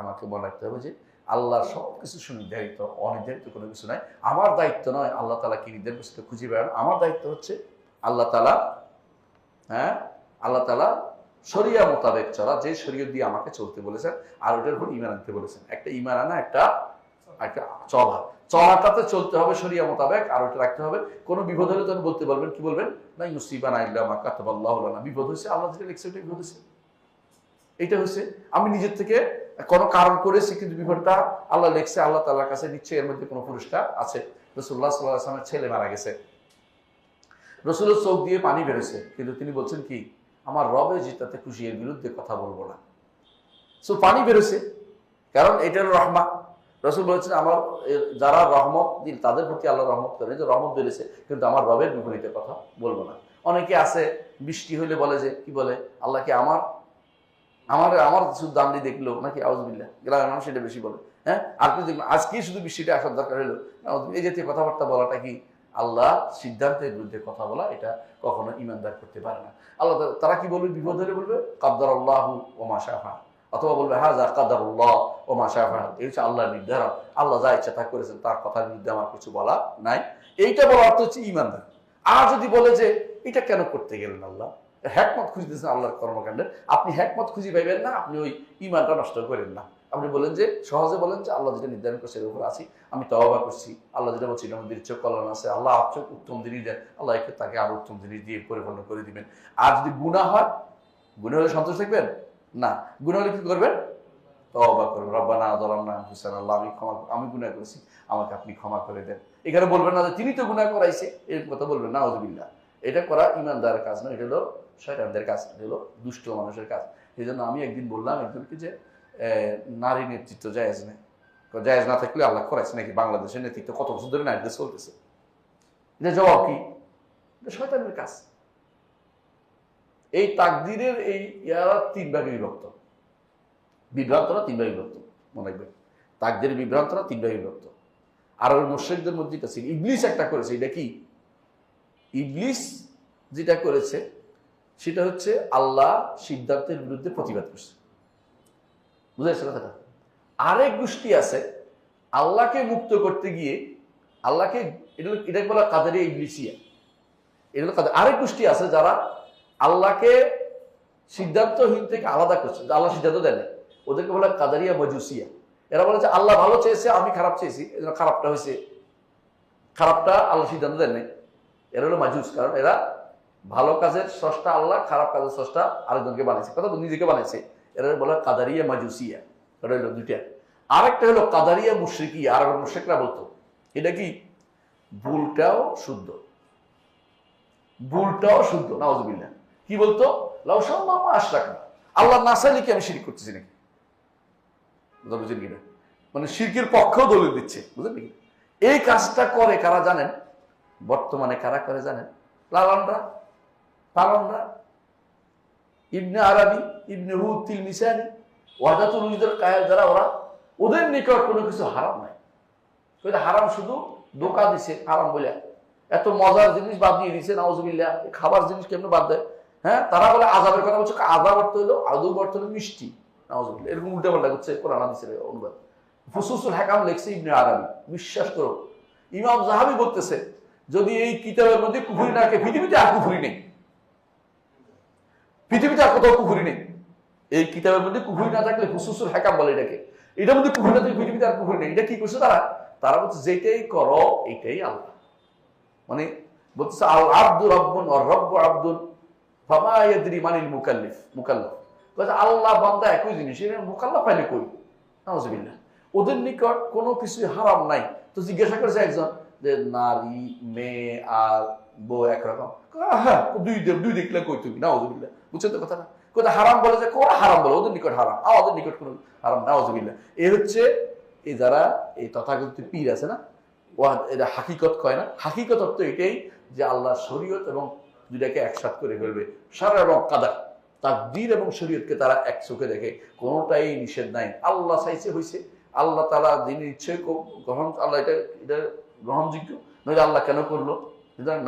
আমাকে মনে রাখতে হবে যে আল্লাহর সবকিছু সুনির্ধারিত, অনির্ধারিত কোনো কিছু নাই। আমার দায়িত্ব নয় আল্লাহ তাআলা কি নির্ধারণ করছে খুঁজে বেড়ানো। আমার দায়িত্ব হচ্ছে আল্লাহ তাআলা, হ্যাঁ, আল্লাহ তাআলা শরিয়া মোতাবেক চলা, যে শরীয়ত দিয়ে আমাকে চলতে বলেছেন, আর ওটার উপর ঈমান আনতে বলেছেন। একটা ঈমান আনা, একটা একটা চলাটাতে চলতে হবে শরিয়া মোতাবেক, আর ওটা রাখতে হবে। কোনো বিপদ হলে তখন বলতে বলবেন, কি বলবেন? নাই মুসিবানা ইল্লা মা কাতাবাল্লাহু লানা। বিপদ হয়েছে, আল্লাহ যেটা লিখছে ওটাই বিপদ হয়েছে। এটা হচ্ছে, আমি নিজের থেকে কোনো কারণ করেছি, কিন্তু বিপদটা আল্লাহ লিখছে, আল্লাহ তাআলার কাছে নিশ্চয়ই এর মধ্যে কোনো পুরস্কার আছে। রাসূলুল্লাহ সাল্লাল্লাহু আলাইহি ওয়াসাল্লামের ছেলে মারা গেছে, রাসূলের চোখ দিয়ে পানি বেরোছে, কিন্তু তিনি বলছেন কি, আমার রবে যেটাতে খুশি, এর বিরুদ্ধে কথা বলবো না। সো পানি বেরোছে, কারণ এটার রহমা। রাসূল বলেছেন, আমার যারা রহমত দিন তাদের প্রতি আল্লাহ রহমত করেন, যে রহমত বেড়েছে, কিন্তু আমার রবের বিপরীতে কথা বলবো না। অনেকে আছে বৃষ্টি হইলে বলে যে, কি বলে, আল্লাহকে আমার আমার আমার শুধু দাম দিয়ে দেখলো নাকি, আউযুবিল্লাহ, গ্রামের মানুষ এটা বেশি বলে। হ্যাঁ, আর কি দেখলাম আজকে শুধু বৃষ্টিটা আসার দরকার হলো, এই জাতীয় কথাবার্তা বলাটা কি আল্লাহ সিদ্ধান্তের বিরুদ্ধে কথা বলা, এটা কখনো ইমানদার করতে পারে না। আল্লাহ তারা কি বলবে, বিপদ হলে বলবে কাদ্দারাল্লাহু ওয়া মা শাআ ফাআল, অথবা বলবে হাযা কাদারুল্লাহ ওয়া মা শাআ ফাআল। এই হচ্ছে আল্লাহর নির্ধারণ, আল্লাহ যা ইচ্ছা তা করেছেন, তার কথার বিরুদ্ধে আমার কিছু বলা নাই। এইটা বলার অর্থ হচ্ছে ইমানদার। আর যদি বলে যে এটা কেন করতে গেলেন, আল্লাহ হ্যাকমত খুঁজতেছেন আল্লাহর কর্মকাণ্ডে, আপনি হ্যাকমত খুঁজে পাইবেন না, আপনি ওই ইমানটা নষ্ট করেন না। আপনি বলেন যে, সহজে বলেন যে আল্লাহ যেটা নির্ধারণ করছে এর উপর আছি, আমি তওবা করছি, আল্লাহ যেটা বলছি এটার মধ্যে চোখ কল্যাণ আছে, আল্লাহ আপচোখ উত্তম জিনিস দেন, আল্লাহ একে তাকে আরো উত্তম জিনিস দিয়ে পরিপূর্ণ করে দিবেন। আর যদি গুনাহ হয়, গুনাহ হলে সন্তোষ থাকবেন না, গুনাহ হলে কি করবেন? তওবা করবেন, রব্বানা যালামনা আনফুসানা, আল্লাহ আমি গুনাহ করেছি, আমাকে আপনি ক্ষমা করে দেন। এখানে বলবেন না যে তিনি তো গুনাহ করাইছে, এরকম কথা বলবেন না, আউযুবিল্লাহ। এটা করা ইমানদারের কাজ নয়, এটা হলো শয়তানদের কাজ, এটা হলো দুষ্ট মানুষের কাজ। এই জন্য আমি একদিন বললাম একজনকে যে নারী নেতৃত্ব জায়েজ নেই। জায়েজ না থাকলে আল্লাহ করাইছে নাকি? বাংলাদেশের নেতৃত্ব কত বছর ধরে নারীদের চলতেছে, এটা জবাব কি? এটা শয়তানের কাজ। এই তাকদীরের এই ইয়ারা তিন ভাগে বিভক্ত, বিভ্রান্তরা তিন ভাগে বিভক্ত, মনে রাখবেন। তাকদীরের বিভ্রান্তরা তিন ভাগে বিভক্ত। আর ওই মুশরিকদের মধ্যে এটা ছিল, ইবলিস একটা করেছে। এটা কি? ইবলিস যেটা করেছে সেটা হচ্ছে আল্লাহ সিদ্ধান্তের বিরুদ্ধে প্রতিবাদ করছে, বুঝাইছে কথাটা? আরেক গোষ্ঠী আছে, আল্লাহকে মুক্ত করতে গিয়ে আল্লাহকে, এটা বলা কাদেরিয়া ইবলিসিয়া, এটা হলো কাদের। আরেক গোষ্ঠী আছে যারা আল্লাহকে সিদ্ধান্তহীন থেকে আলাদা করছে, আল্লাহ সিদ্ধান্ত দেয় না, ওদেরকে বলা কাদেরিয়া মজুসিয়া। এরা বলে যে আল্লাহ ভালো চেয়েছে, আমি খারাপ চেয়েছি, এজন্য খারাপটা হয়েছে, খারাপটা আল্লাহ সিদ্ধান্ত দেন নাই। এরা হলো মাজুস, কারণ এরা ভালো কাজের স্রষ্টা আল্লাহ, খারাপ কাজের স্রষ্টা আরেকজনকে বানাইছে, কথা তো নিজেকে বানাইছে। এরা বলে কাদারিয়া মাজুসিয়া, এটা হলো দুইটা। আরেকটা হলো কাদারিয়া মুশরিকিয়া, আর মুশরিকরা বলতো এটা কি, ভুলটাও শুদ্ধ, ভুলটাও শুদ্ধ, নাউযুবিল্লাহ। কি বলতো? লাউ শাআল্লাহু মা আশরাকনা, আল্লাহ না চাইলে কি আমি শিরক করতেছি নাকি? বুঝেন কিনা? মানে শিরকের পক্ষেও দলিল দিচ্ছে, বুঝলেন নাকি? এই কাজটা করে কারা জানেন? বর্তমানে কারা করে জানেন? লালনরা, পালনরা, ইবনে আরাবি, ইবনে হুদ, তিলমিসানি, ওয়াদাতুল উজুদের কায়েল যারা, ওরা, ওদের নিকট কোনো কিছু হারাম নাই। হারাম শুধু ধোঁকা দিছে হারাম বলে, এত মজার জিনিস বাদ দিয়ে দিছে, নাউযুবিল্লাহ। খাবার জিনিস কেমন বাদ দেয়? হ্যাঁ, তারা বলে আযাবের কথা বলছে, আযাব অর্থ হলো, আদৌ অর্থ হলো মিষ্টি, নাউযুবিল্লাহ। এরকম উল্টা পাল্টা করছে কোরআন হাদিসের অনুবাদ। ফুসুসুল হাকাম লিখছে ইবনে আরাবি, বিশ্বাস করো। ইমাম যাহাবি বলতেছে, যদি এই কিতাবের মধ্যে কুফরি না থাকে, পৃথিবীতে আর কুফরি নেই, পৃথিবীতে আর কোথাও কুফরি নেই। এই কিতাবের মধ্যে কুফরি না থাকলে, ফুসুসুল হাকাম বলে এটাকে, এটার মধ্যে কুফরি না থাকলে পৃথিবীতে আর কুফরি নেই। এটা কি করছে তারা? তারা বলছে যেটাই করো এটাই আল্লাহ, মানে বলতেছে আল আব্দু রাব্বুন ওয়া রাব্বু আব্দুন ফামা ইয়াদরি মানিল মুকাল্লিফ, মুকাল্লাফ বলছে আল্লাহ বান্দা একই জিনিস, এর মুকাল্লাফ পাইলে কই? নাউযুবিল্লাহ। ওদের নিকট কোনো কিছু হারাম নাই। তো জিজ্ঞাসা করেছে একজন যে নারী, মেয়ে আর বউ একরকম? হ্যাঁ, দুই দেখলে কই তুমি? নাউযুবিল্লাহ। বুঝছেন তো কথাটা? কোথায় হারাম বলে যে কোন হারাম বলে, ওদের নিকট হারাম, আমাদের নিকট কোনো হারাম, নাউযুবিল্লাহ। এ হচ্ছে এই যারা এই তথাকথিত পীর আছে না, এটা হাকিকত কয় না। হাকিকত অর্থ এটাই যে আল্লাহ শরীয়ত এবং দুইটাকে একসাথ করে ফেলবে, শারঈ এবং কাদার, তাকদীর এবং শরীয়তকে তারা এক চোখে দেখে, কোনোটাই নিষেধ নাই। আল্লাহ চাইছে হয়েছে, আল্লাহ তাআলা দিনের ইচ্ছে গ্রহণ, আল্লাহ এটা গ্রহণযোগ্য, নইলে আল্লাহ কেন করলো?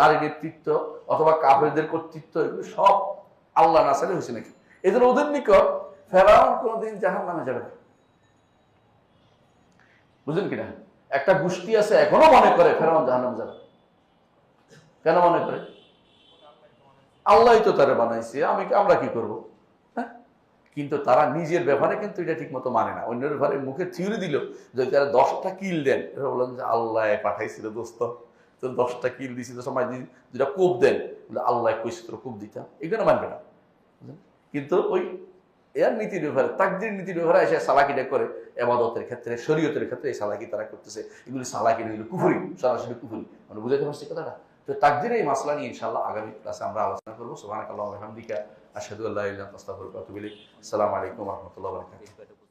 নারী নেতৃত্ব অথবা কাফেরদের কর্তৃত্ব, এগুলো সব আল্লাহ না চাইলে হয়েছে নাকি? এই জন্য ওদের নিকট ফেরাউন কোনোদিন জাহান্নামে যাবে না। বুঝলেন কিনা? একটা গোষ্ঠী আছে এখনো মনে করে ফেরাউন জাহান্নাম যাবে। কেন মনে করে? আল্লাহই তো তারা বানাইছে, আমরা কি করব? হ্যাঁ, কিন্তু তারা নিজের ব্যাপারে কিন্তু এটা ঠিক মতো মানে না। অন্যের ব্যাপারে মুখে থিওরি দিল, যদি তারা 10টা কিল দেন, এরা বললেন যে আল্লাহ পাঠাইছিল দোস্ত, তো 10টা কিল দিছি, তো সময় দিন, দুটা কূপ দেন, আল্লাহ কইছে তোর কূপ দিতাম, এগুলো মানবে না। কিন্তু ওই এর নীতির ব্যাপারে, তাকদীর নীতির ব্যাপারে এসে সালাকিটা করে, এবাদতের ক্ষেত্রে, শরীয়তের ক্ষেত্রে এই সালাকি তারা করতেছে। এগুলি সালাকি, এগুলি কুফরি, সরাসরি কুফরি। মানে বুঝাতে পারছি কথাটা? তো তাকদীরের এই মাসলা নিয়ে ইনশাআল্লাহ আগামী ক্লাসে আমরা আলোচনা করবো। সুবহানাকাল্লাহু ওয়া বিহামদিকা, আশহাদু আল্লা ইলাহা ইল্লা আনতা, আস্তাগফিরুকা ওয়া আতুবু ইলাইক। আসসালামু আলাইকুম ওয়া রাহমাতুল্লাহি ওয়া বারাকাতুহু।